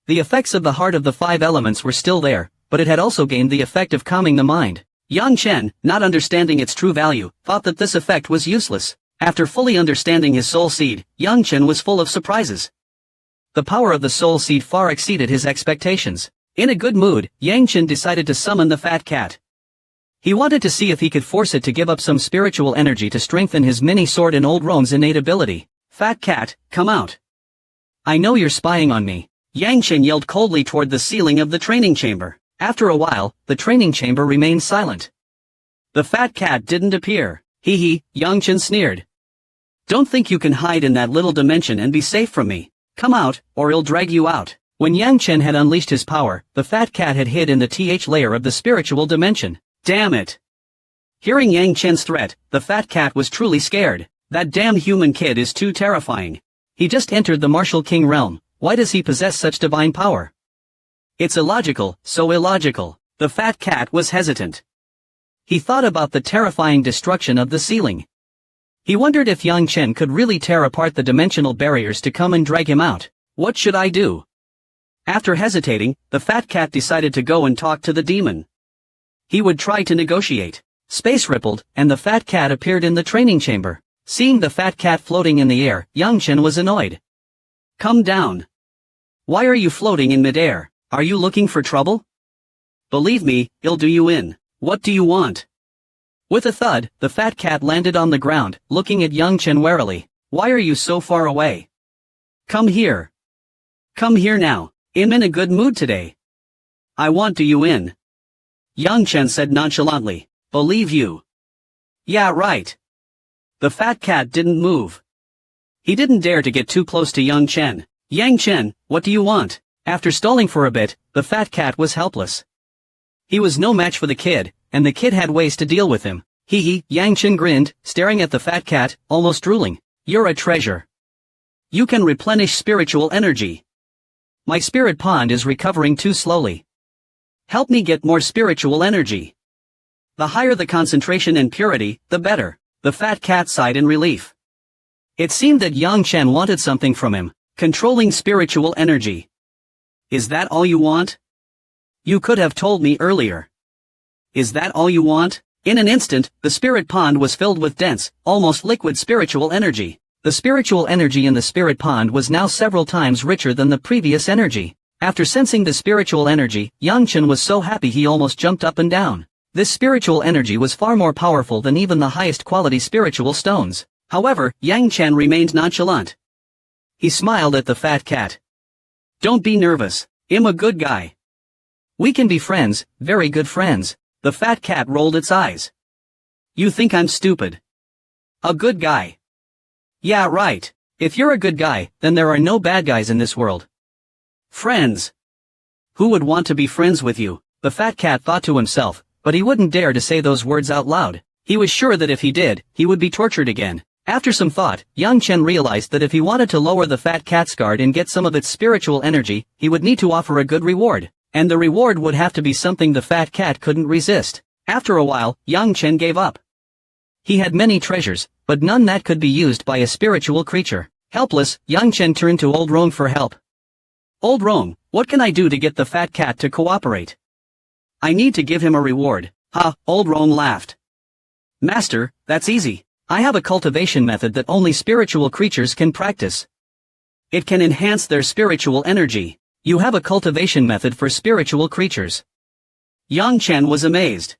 The effects of the heart of the 5 elements were still there, but it had also gained the effect of calming the mind. Yang Chen, not understanding its true value, thought that this effect was useless. After fully understanding his soul seed, Yang Chen was full of surprises. The power of the soul seed far exceeded his expectations. In a good mood, Yang Chen decided to summon the fat cat. He wanted to see if he could force it to give up some spiritual energy to strengthen his mini sword and Old Rome's innate ability. Fat cat, come out. I know you're spying on me. Yang Chen yelled coldly toward the ceiling of the training chamber. After a while, the training chamber remained silent. The fat cat didn't appear. Hee hee, Yang Chen sneered. Don't think you can hide in that little dimension and be safe from me. Come out, or I'll drag you out. When Yang Chen had unleashed his power, the fat cat had hid in the TH layer of the spiritual dimension. Damn it! Hearing Yang Chen's threat, the fat cat was truly scared. That damn human kid is too terrifying. He just entered the martial king realm. Why does he possess such divine power? It's illogical, so illogical. The fat cat was hesitant. He thought about the terrifying destruction of the ceiling. He wondered if Yang Chen could really tear apart the dimensional barriers to come and drag him out. What should I do? After hesitating, the fat cat decided to go and talk to the demon. He would try to negotiate. Space rippled, and the fat cat appeared in the training chamber. Seeing the fat cat floating in the air, Yang Chen was annoyed. Come down. Why are you floating in midair? Are you looking for trouble? Believe me, I'll do you in. What do you want? With a thud, the fat cat landed on the ground, looking at Yang Chen warily. Why are you so far away? Come here. Come here now. I'm in a good mood today. I want to you in. Yang Chen said nonchalantly. Believe you. Yeah, right. The fat cat didn't move. He didn't dare to get too close to Yang Chen. Yang Chen, what do you want? After stalling for a bit, the fat cat was helpless. He was no match for the kid, and the kid had ways to deal with him. Hee hee, Yang Chen grinned, staring at the fat cat, almost drooling. You're a treasure. You can replenish spiritual energy. My spirit pond is recovering too slowly. Help me get more spiritual energy. The higher the concentration and purity, the better. The fat cat sighed in relief. It seemed that Yang Chen wanted something from him, controlling spiritual energy. Is that all you want? You could have told me earlier. Is that all you want? In an instant, the spirit pond was filled with dense, almost liquid spiritual energy. The spiritual energy in the spirit pond was now several times richer than the previous energy. After sensing the spiritual energy, Yang Chen was so happy he almost jumped up and down. This spiritual energy was far more powerful than even the highest quality spiritual stones. However, Yang Chen remained nonchalant. He smiled at the fat cat. Don't be nervous. I'm a good guy. We can be friends, very good friends. The fat cat rolled its eyes. You think I'm stupid? A good guy. Yeah, right. If you're a good guy, then there are no bad guys in this world. Friends. Who would want to be friends with you? The fat cat thought to himself, but he wouldn't dare to say those words out loud. He was sure that if he did, he would be tortured again. After some thought, Yang Chen realized that if he wanted to lower the fat cat's guard and get some of its spiritual energy, he would need to offer a good reward. And the reward would have to be something the fat cat couldn't resist. After a while, Yang Chen gave up. He had many treasures, but none that could be used by a spiritual creature. Helpless, Yang Chen turned to Old Rome for help. Old Rome, what can I do to get the fat cat to cooperate? I need to give him a reward. Ha, Old Rome laughed. Master, that's easy. I have a cultivation method that only spiritual creatures can practice. It can enhance their spiritual energy. You have a cultivation method for spiritual creatures. Yang Chen was amazed.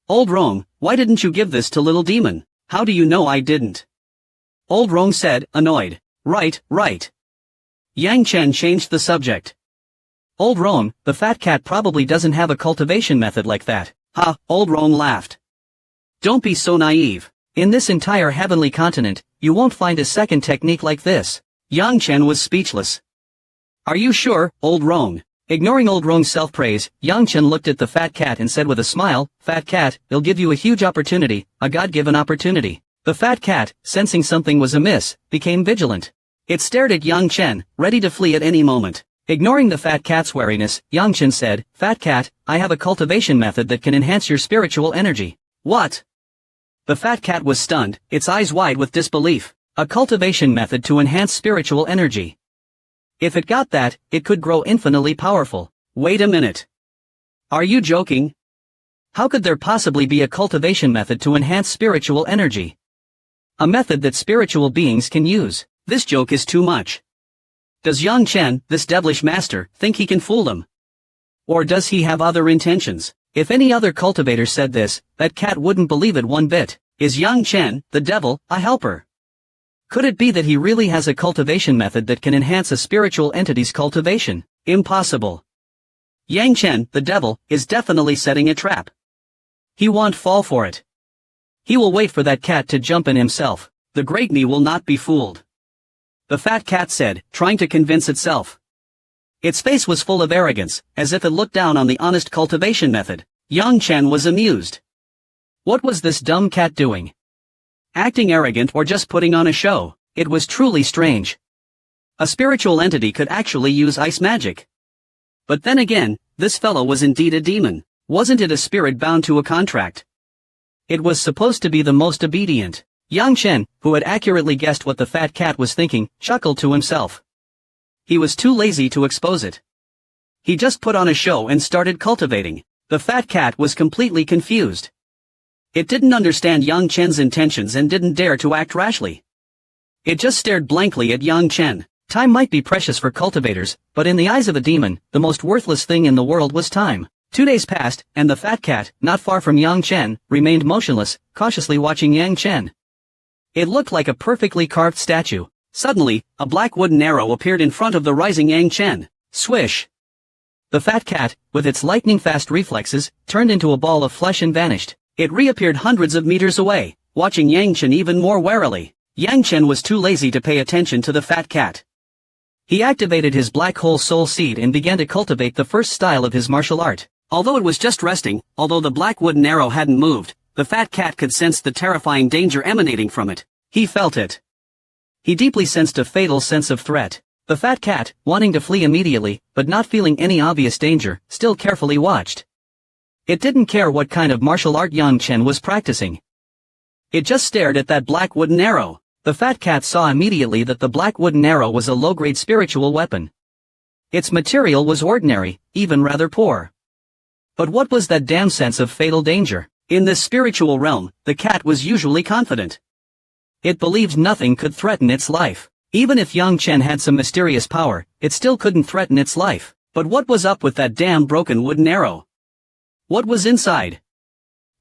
Old Rome, why didn't you give this to little demon? How do you know I didn't? Old Rome said, annoyed. Right. Yang Chen changed the subject. Old Rome, the fat cat probably doesn't have a cultivation method like that. Ha, Old Rome laughed. Don't be so naive. In this entire heavenly continent, you won't find a second technique like this. Yang Chen was speechless. Are you sure, Old Rome? Ignoring Old Rome's self-praise, Yang Chen looked at the fat cat and said with a smile, Fat cat, it'll give you a huge opportunity, a God-given opportunity. The fat cat, sensing something was amiss, became vigilant. It stared at Yang Chen, ready to flee at any moment. Ignoring the fat cat's wariness, Yang Chen said, Fat cat, I have a cultivation method that can enhance your spiritual energy. What? The fat cat was stunned, its eyes wide with disbelief. A cultivation method to enhance spiritual energy. If it got that, it could grow infinitely powerful. Wait a minute. Are you joking? How could there possibly be a cultivation method to enhance spiritual energy? A method that spiritual beings can use. This joke is too much. Does Yang Chen, this devilish master, think he can fool them? Or does he have other intentions? If any other cultivator said this, that cat wouldn't believe it one bit. Is Yang Chen, the devil, a helper? Could it be that he really has a cultivation method that can enhance a spiritual entity's cultivation? Impossible. Yang Chen, the devil, is definitely setting a trap. He won't fall for it. He will wait for that cat to jump in himself. The great me will not be fooled. The fat cat said, trying to convince itself. Its face was full of arrogance, as if it looked down on the honest cultivation method. Yang Chen was amused. What was this dumb cat doing? Acting arrogant or just putting on a show? It was truly strange. A spiritual entity could actually use ice magic. But then again, this fellow was indeed a demon. Wasn't it a spirit bound to a contract? It was supposed to be the most obedient. Yang Chen, who had accurately guessed what the fat cat was thinking, chuckled to himself. He was too lazy to expose it. He just put on a show and started cultivating. The fat cat was completely confused. It didn't understand Yang Chen's intentions and didn't dare to act rashly. It just stared blankly at Yang Chen. Time might be precious for cultivators, but in the eyes of a demon, the most worthless thing in the world was time. 2 days passed, and the fat cat, not far from Yang Chen, remained motionless, cautiously watching Yang Chen. It looked like a perfectly carved statue. Suddenly, a black wooden arrow appeared in front of the rising Yang Chen. Swish! The fat cat, with its lightning-fast reflexes, turned into a ball of flesh and vanished. It reappeared hundreds of meters away, watching Yang Chen even more warily. Yang Chen was too lazy to pay attention to the fat cat. He activated his black hole soul seed and began to cultivate the first style of his martial art. Although it was just resting, although the black wooden arrow hadn't moved, the fat cat could sense the terrifying danger emanating from it. He felt it. He deeply sensed a fatal sense of threat. The fat cat, wanting to flee immediately, but not feeling any obvious danger, still carefully watched. It didn't care what kind of martial art Yang Chen was practicing. It just stared at that black wooden arrow. The fat cat saw immediately that the black wooden arrow was a low-grade spiritual weapon. Its material was ordinary, even rather poor. But what was that damn sense of fatal danger? In this spiritual realm, the cat was usually confident. It believed nothing could threaten its life. Even if Yang Chen had some mysterious power, it still couldn't threaten its life. But what was up with that damn broken wooden arrow? What was inside?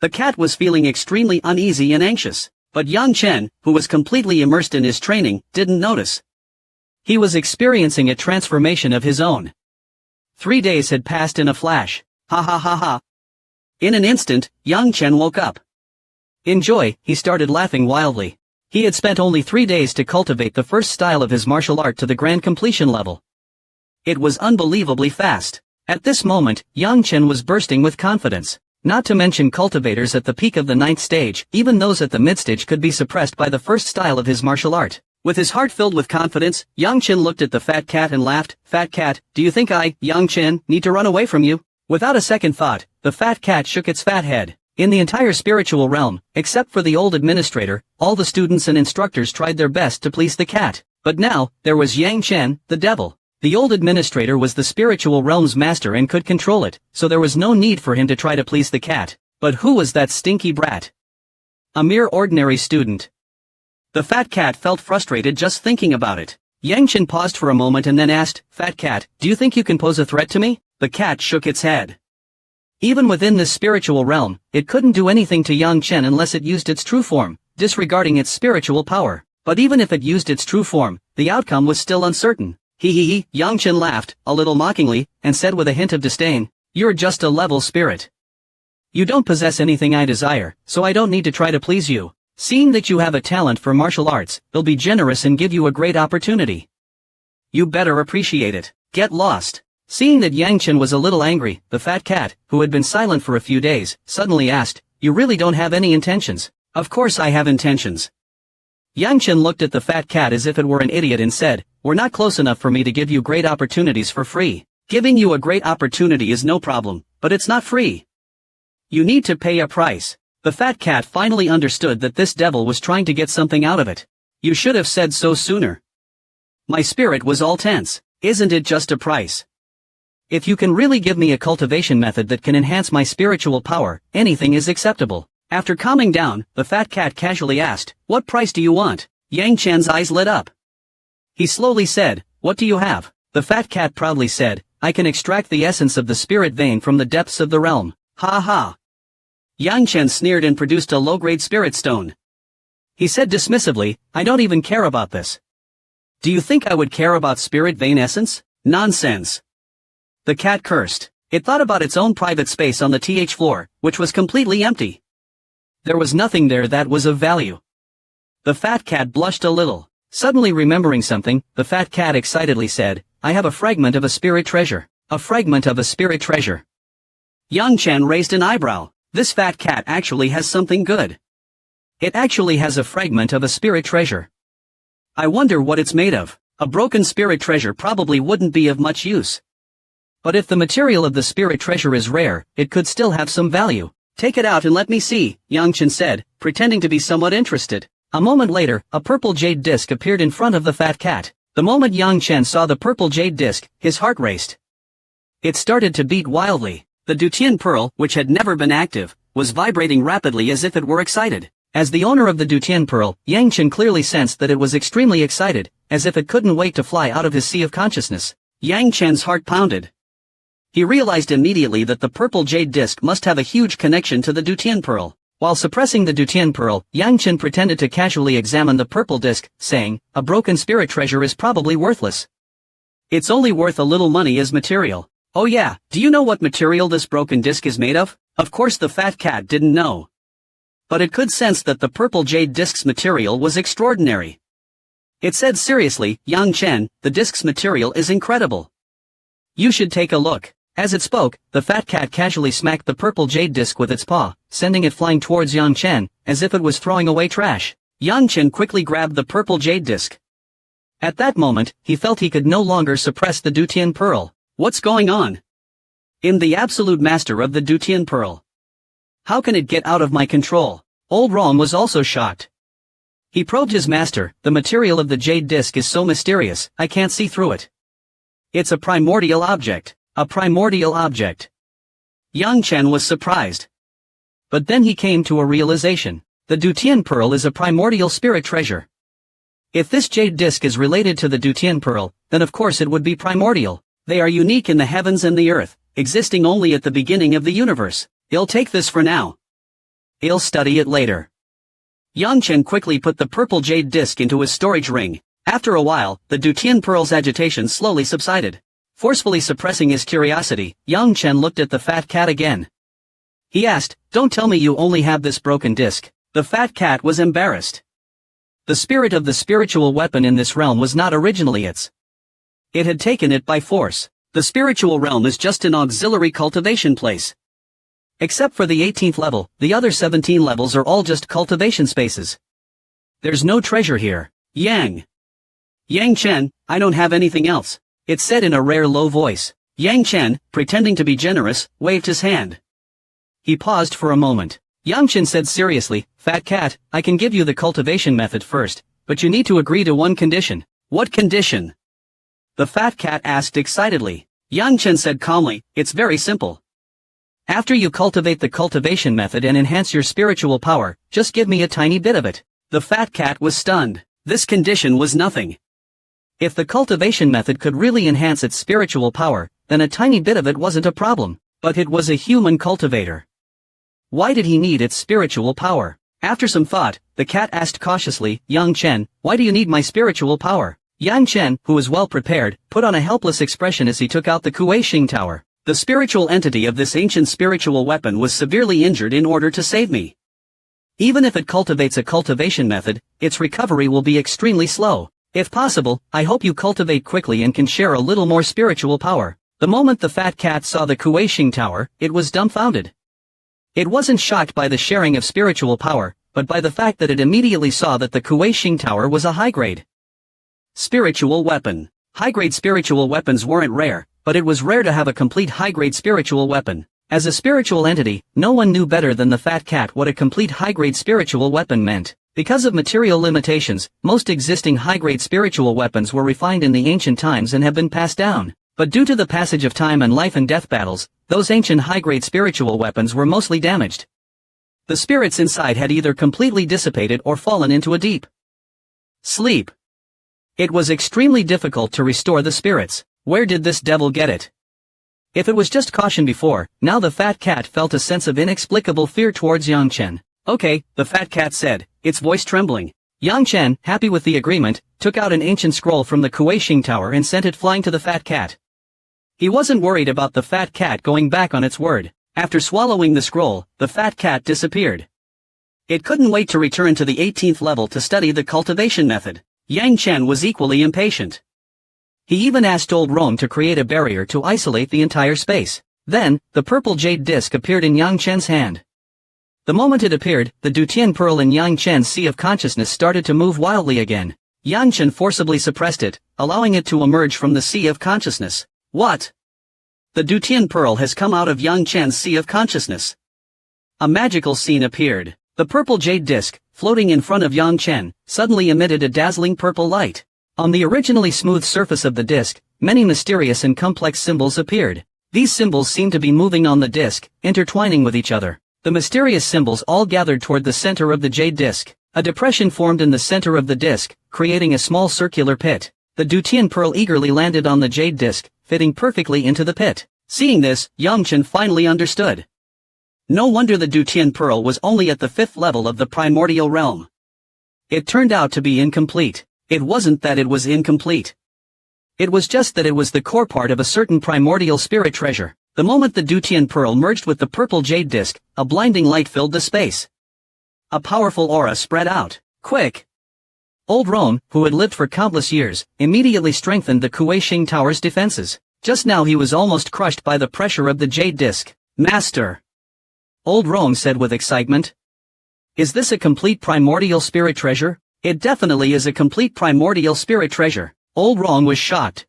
The cat was feeling extremely uneasy and anxious. But Yang Chen, who was completely immersed in his training, didn't notice. He was experiencing a transformation of his own. 3 days had passed in a flash. Ha ha ha ha. In an instant, Yang Chen woke up. In joy, he started laughing wildly. He had spent only 3 days to cultivate the first style of his martial art to the grand completion level. It was unbelievably fast. At this moment, Yang Chen was bursting with confidence. Not to mention cultivators at the peak of the 9th stage, even those at the mid-stage could be suppressed by the first style of his martial art. With his heart filled with confidence, Yang Chen looked at the fat cat and laughed. Fat cat, do you think I, Yang Chen, need to run away from you? Without a second thought, the fat cat shook its fat head. In the entire spiritual realm, except for the old administrator, all the students and instructors tried their best to please the cat. But now, there was Yang Chen, the devil. The old administrator was the spiritual realm's master and could control it, so there was no need for him to try to please the cat. But who was that stinky brat? A mere ordinary student. The fat cat felt frustrated just thinking about it. Yang Chen paused for a moment and then asked, Fat cat, do you think you can pose a threat to me? The cat shook its head. Even within this spiritual realm, it couldn't do anything to Yang Chen unless it used its true form, disregarding its spiritual power. But even if it used its true form, the outcome was still uncertain. He, Yang Chen laughed, a little mockingly, and said with a hint of disdain, You're just a level spirit. You don't possess anything I desire, so I don't need to try to please you. Seeing that you have a talent for martial arts, they'll be generous and give you a great opportunity. You better appreciate it. Get lost. Seeing that Yang Chen was a little angry, the fat cat, who had been silent for a few days, suddenly asked, You really don't have any intentions? Of course I have intentions. Yang Chen looked at the fat cat as if it were an idiot and said, We're not close enough for me to give you great opportunities for free. Giving you a great opportunity is no problem, but it's not free. You need to pay a price. The fat cat finally understood that this devil was trying to get something out of it. You should have said so sooner. My spirit was all tense. Isn't it just a price? If you can really give me a cultivation method that can enhance my spiritual power, anything is acceptable. After calming down, the fat cat casually asked, What price do you want? Yang Chen's eyes lit up. He slowly said, What do you have? The fat cat proudly said, I can extract the essence of the spirit vein from the depths of the realm. Ha ha. Yang Chen sneered and produced a low-grade spirit stone. He said dismissively, I don't even care about this. Do you think I would care about spirit vein essence? Nonsense. The cat cursed. It thought about its own private space on the TH floor, which was completely empty. There was nothing there that was of value. The fat cat blushed a little. Suddenly remembering something, the fat cat excitedly said, I have a fragment of a spirit treasure. A fragment of a spirit treasure. Yang Chen raised an eyebrow. This fat cat actually has something good. It actually has a fragment of a spirit treasure. I wonder what it's made of. A broken spirit treasure probably wouldn't be of much use. But if the material of the spirit treasure is rare, it could still have some value. Take it out and let me see, Yang Chen said, pretending to be somewhat interested. A moment later, a purple jade disc appeared in front of the fat cat. The moment Yang Chen saw the purple jade disc, his heart raced. It started to beat wildly. The Dutian pearl, which had never been active, was vibrating rapidly as if it were excited. As the owner of the Dutian pearl, Yang Chen clearly sensed that it was extremely excited, as if it couldn't wait to fly out of his sea of consciousness. Yang Chen's heart pounded. He realized immediately that the purple jade disc must have a huge connection to the Dutian pearl. While suppressing the Dutian pearl, Yang Chen pretended to casually examine the purple disc, saying, a broken spirit treasure is probably worthless. It's only worth a little money as material. Oh yeah, do you know what material this broken disc is made of? Of course the fat cat didn't know. But it could sense that the purple jade disc's material was extraordinary. It said seriously, Yang Chen, the disc's material is incredible. You should take a look. As it spoke, the fat cat casually smacked the purple jade disc with its paw, sending it flying towards Yang Chen, as if it was throwing away trash. Yang Chen quickly grabbed the purple jade disc. At that moment, he felt he could no longer suppress the Dutian pearl. What's going on? I'm the absolute master of the Dutian pearl. How can it get out of my control? Old Rom was also shocked. He probed his master, the material of the jade disc is so mysterious, I can't see through it. It's a primordial object. A primordial object. Yang Chen was surprised. But then he came to a realization. The Dutian pearl is a primordial spirit treasure. If this jade disc is related to the Dutian pearl, then of course it would be primordial. They are unique in the heavens and the earth, existing only at the beginning of the universe. I'll take this for now. I'll study it later. Yang Chen quickly put the purple jade disc into his storage ring. After a while, the Dutian pearl's agitation slowly subsided. Forcefully suppressing his curiosity, Yang Chen looked at the fat cat again. He asked, don't tell me you only have this broken disc. The fat cat was embarrassed. The spirit of the spiritual weapon in this realm was not originally its. It had taken it by force. The spiritual realm is just an auxiliary cultivation place. Except for the 18th level, the other 17 levels are all just cultivation spaces. There's no treasure here. Yang Chen, I don't have anything else. It said in a rare low voice. Yang Chen, pretending to be generous, waved his hand. He paused for a moment. Yang Chen said seriously, Fat Cat, I can give you the cultivation method first, but you need to agree to one condition. What condition? The Fat Cat asked excitedly. Yang Chen said calmly, it's very simple. After you cultivate the cultivation method and enhance your spiritual power, just give me a tiny bit of it. The Fat Cat was stunned. This condition was nothing. If the cultivation method could really enhance its spiritual power, then a tiny bit of it wasn't a problem. But it was a human cultivator. Why did he need its spiritual power? After some thought, the cat asked cautiously, Yang Chen, why do you need my spiritual power? Yang Chen, who was well prepared, put on a helpless expression as he took out the Kuei-Shing Tower. The spiritual entity of this ancient spiritual weapon was severely injured in order to save me. Even if it cultivates a cultivation method, its recovery will be extremely slow. If possible, I hope you cultivate quickly and can share a little more spiritual power. The moment the fat cat saw the Kuei-Shing Tower, it was dumbfounded. It wasn't shocked by the sharing of spiritual power, but by the fact that it immediately saw that the Kuei-Shing Tower was a high-grade spiritual weapon. High-grade spiritual weapons weren't rare, but it was rare to have a complete high-grade spiritual weapon. As a spiritual entity, no one knew better than the fat cat what a complete high-grade spiritual weapon meant. Because of material limitations, most existing high-grade spiritual weapons were refined in the ancient times and have been passed down. But due to the passage of time and life and death battles, those ancient high-grade spiritual weapons were mostly damaged. The spirits inside had either completely dissipated or fallen into a deep sleep. It was extremely difficult to restore the spirits. Where did this devil get it? If it was just caution before, now the fat cat felt a sense of inexplicable fear towards Yang Chen. Okay, the fat cat said, its voice trembling. Yang Chen, happy with the agreement, took out an ancient scroll from the Kuei-Shing Tower and sent it flying to the fat cat. He wasn't worried about the fat cat going back on its word. After swallowing the scroll, the fat cat disappeared. It couldn't wait to return to the 18th level to study the cultivation method. Yang Chen was equally impatient. He even asked old Rome to create a barrier to isolate the entire space. Then, the purple jade disc appeared in Yang Chen's hand. The moment it appeared, the Dutian pearl in Yang Chen's sea of consciousness started to move wildly again. Yang Chen forcibly suppressed it, allowing it to emerge from the sea of consciousness. What? The Dutian pearl has come out of Yang Chen's sea of consciousness. A magical scene appeared. The purple jade disc, floating in front of Yang Chen, suddenly emitted a dazzling purple light. On the originally smooth surface of the disc, many mysterious and complex symbols appeared. These symbols seemed to be moving on the disc, intertwining with each other. The mysterious symbols all gathered toward the center of the jade disc. A depression formed in the center of the disc, creating a small circular pit. The Dutian pearl eagerly landed on the jade disc, fitting perfectly into the pit. Seeing this, Yang Chen finally understood. No wonder the Dutian pearl was only at the 5th level of the primordial realm. It turned out to be incomplete. It wasn't that it was incomplete. It was just that it was the core part of a certain primordial spirit treasure. The moment the Dutian pearl merged with the purple jade disc, a blinding light filled the space. A powerful aura spread out. Quick! Old Rome, who had lived for countless years, immediately strengthened the Kuei-Shing Tower's defenses. Just now he was almost crushed by the pressure of the jade disc. Master! Old Rome said with excitement. Is this a complete primordial spirit treasure? It definitely is a complete primordial spirit treasure. Old Rome was shocked.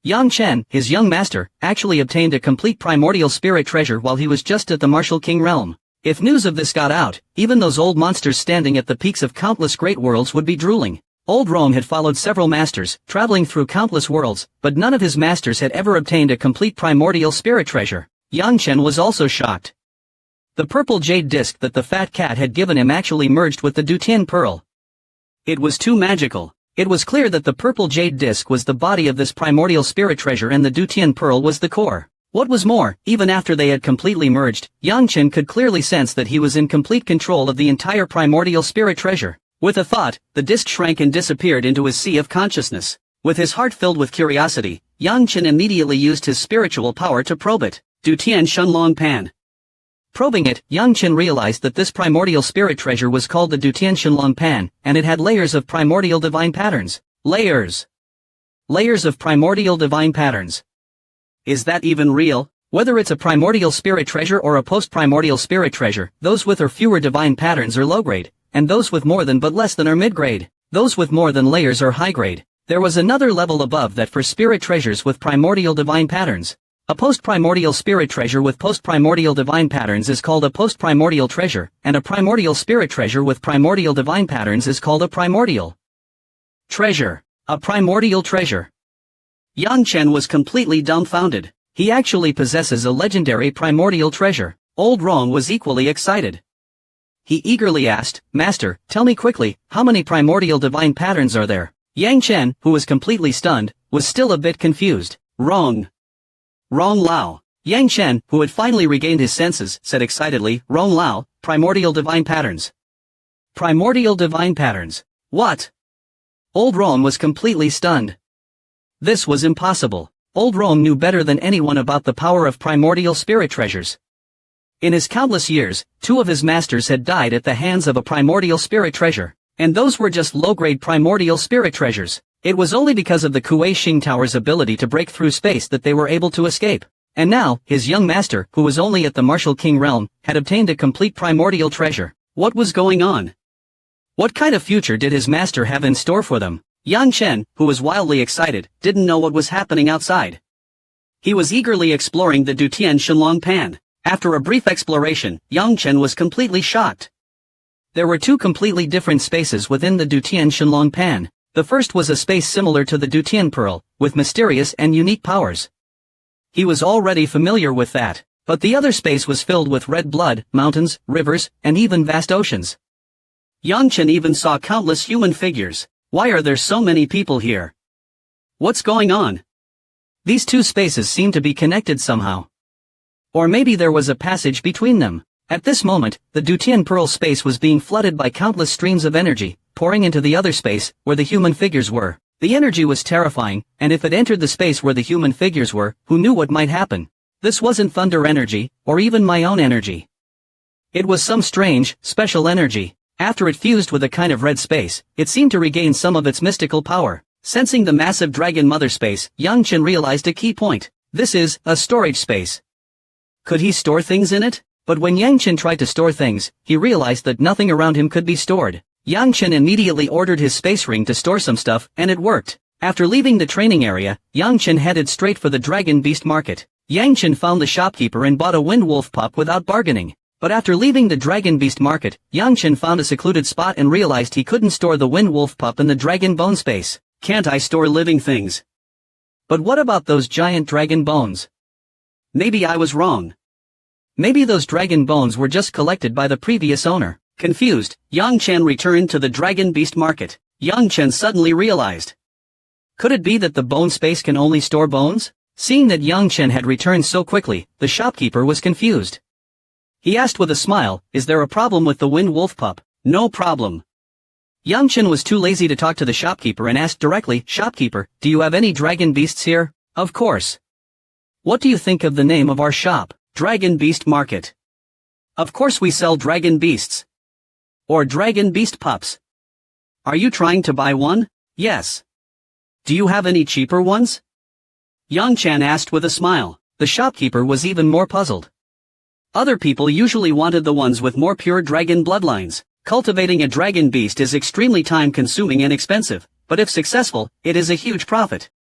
Yang Chen, his young master, actually obtained a complete primordial spirit treasure while he was just at the Martial King realm. If news of this got out, even those old monsters standing at the peaks of countless great worlds would be drooling. Old Rome had followed several masters, traveling through countless worlds, but none of his masters had ever obtained a complete primordial spirit treasure. Yang Chen was also shocked. The purple jade disc that the fat cat had given him actually merged with the Dutian pearl. It was too magical. It was clear that the purple jade disc was the body of this primordial spirit treasure and the Dutian pearl was the core. What was more, even after they had completely merged, Yang Chen could clearly sense that he was in complete control of the entire primordial spirit treasure. With a thought, the disc shrank and disappeared into his sea of consciousness. With his heart filled with curiosity, Yang Chen immediately used his spiritual power to probe it. Dutian Shenlong Pan. Probing it, Yang Chen realized that this primordial spirit treasure was called the Dutian Shenlong Pan, and it had layers of primordial divine patterns. Layers. Layers of primordial divine patterns. Is that even real? Whether it's a primordial spirit treasure or a post-primordial spirit treasure, those with or fewer divine patterns are low-grade, and those with more than but less than are mid-grade. Those with more than layers are high-grade. There was another level above that for spirit treasures with primordial divine patterns. A post-primordial spirit treasure with post-primordial divine patterns is called a post-primordial treasure, and a primordial spirit treasure with primordial divine patterns is called a primordial treasure. A primordial treasure. Yang Chen was completely dumbfounded. He actually possesses a legendary primordial treasure. Old Rong was equally excited. He eagerly asked, Master, tell me quickly, how many primordial divine patterns are there? Yang Chen, who was completely stunned, was still a bit confused. Wrong Lao. Yang Chen, who had finally regained his senses, said excitedly, Wrong Lao, primordial divine patterns. Primordial divine patterns. What? Old Rome was completely stunned. This was impossible. Old Rome knew better than anyone about the power of primordial spirit treasures. In his countless years, 2 of his masters had died at the hands of a primordial spirit treasure, and those were just low-grade primordial spirit treasures. It was only because of the Kuei-Shing Tower's ability to break through space that they were able to escape. And now, his young master, who was only at the Martial King realm, had obtained a complete primordial treasure. What was going on? What kind of future did his master have in store for them? Yang Chen, who was wildly excited, didn't know what was happening outside. He was eagerly exploring the Dutian Shenlong Pan. After a brief exploration, Yang Chen was completely shocked. There were 2 completely different spaces within the Dutian Shenlong Pan. The first was a space similar to the Dutian Pearl, with mysterious and unique powers. He was already familiar with that, but the other space was filled with red blood, mountains, rivers, and even vast oceans. Yang Chen even saw countless human figures. Why are there so many people here? What's going on? These two spaces seemed to be connected somehow. Or maybe there was a passage between them. At this moment, the Dutian Pearl space was being flooded by countless streams of energy, pouring into the other space, where the human figures were. The energy was terrifying, and if it entered the space where the human figures were, who knew what might happen? This wasn't thunder energy, or even my own energy. It was some strange, special energy. After it fused with a kind of red space, it seemed to regain some of its mystical power. Sensing the massive dragon mother space, Yang Chen realized a key point. This is a storage space. Could he store things in it? But when Yang Chen tried to store things, he realized that nothing around him could be stored. Yang Chen immediately ordered his space ring to store some stuff, and it worked. After leaving the training area, Yang Chen headed straight for the Dragon Beast Market. Yang Chen found the shopkeeper and bought a wind wolf pup without bargaining. But after leaving the Dragon Beast Market, Yang Chen found a secluded spot and realized he couldn't store the wind wolf pup in the dragon bone space. Can't I store living things? But what about those giant dragon bones? Maybe I was wrong. Maybe those dragon bones were just collected by the previous owner. Confused, Yang Chen returned to the Dragon Beast Market. Yang Chen suddenly realized. Could it be that the bone space can only store bones? Seeing that Yang Chen had returned so quickly, the shopkeeper was confused. He asked with a smile, "Is there a problem with the wind wolf pup?" "No problem." Yang Chen was too lazy to talk to the shopkeeper and asked directly, "Shopkeeper, do you have any dragon beasts here?" "Of course." "What do you think of the name of our shop?" "Dragon Beast Market." "Of course we sell dragon beasts. Or dragon beast pups. Are you trying to buy one?" "Yes." "Do you have any cheaper ones?" Yang Chen asked with a smile. The shopkeeper was even more puzzled. Other people usually wanted the ones with more pure dragon bloodlines. Cultivating a dragon beast is extremely time-consuming and expensive, but if successful, it is a huge profit.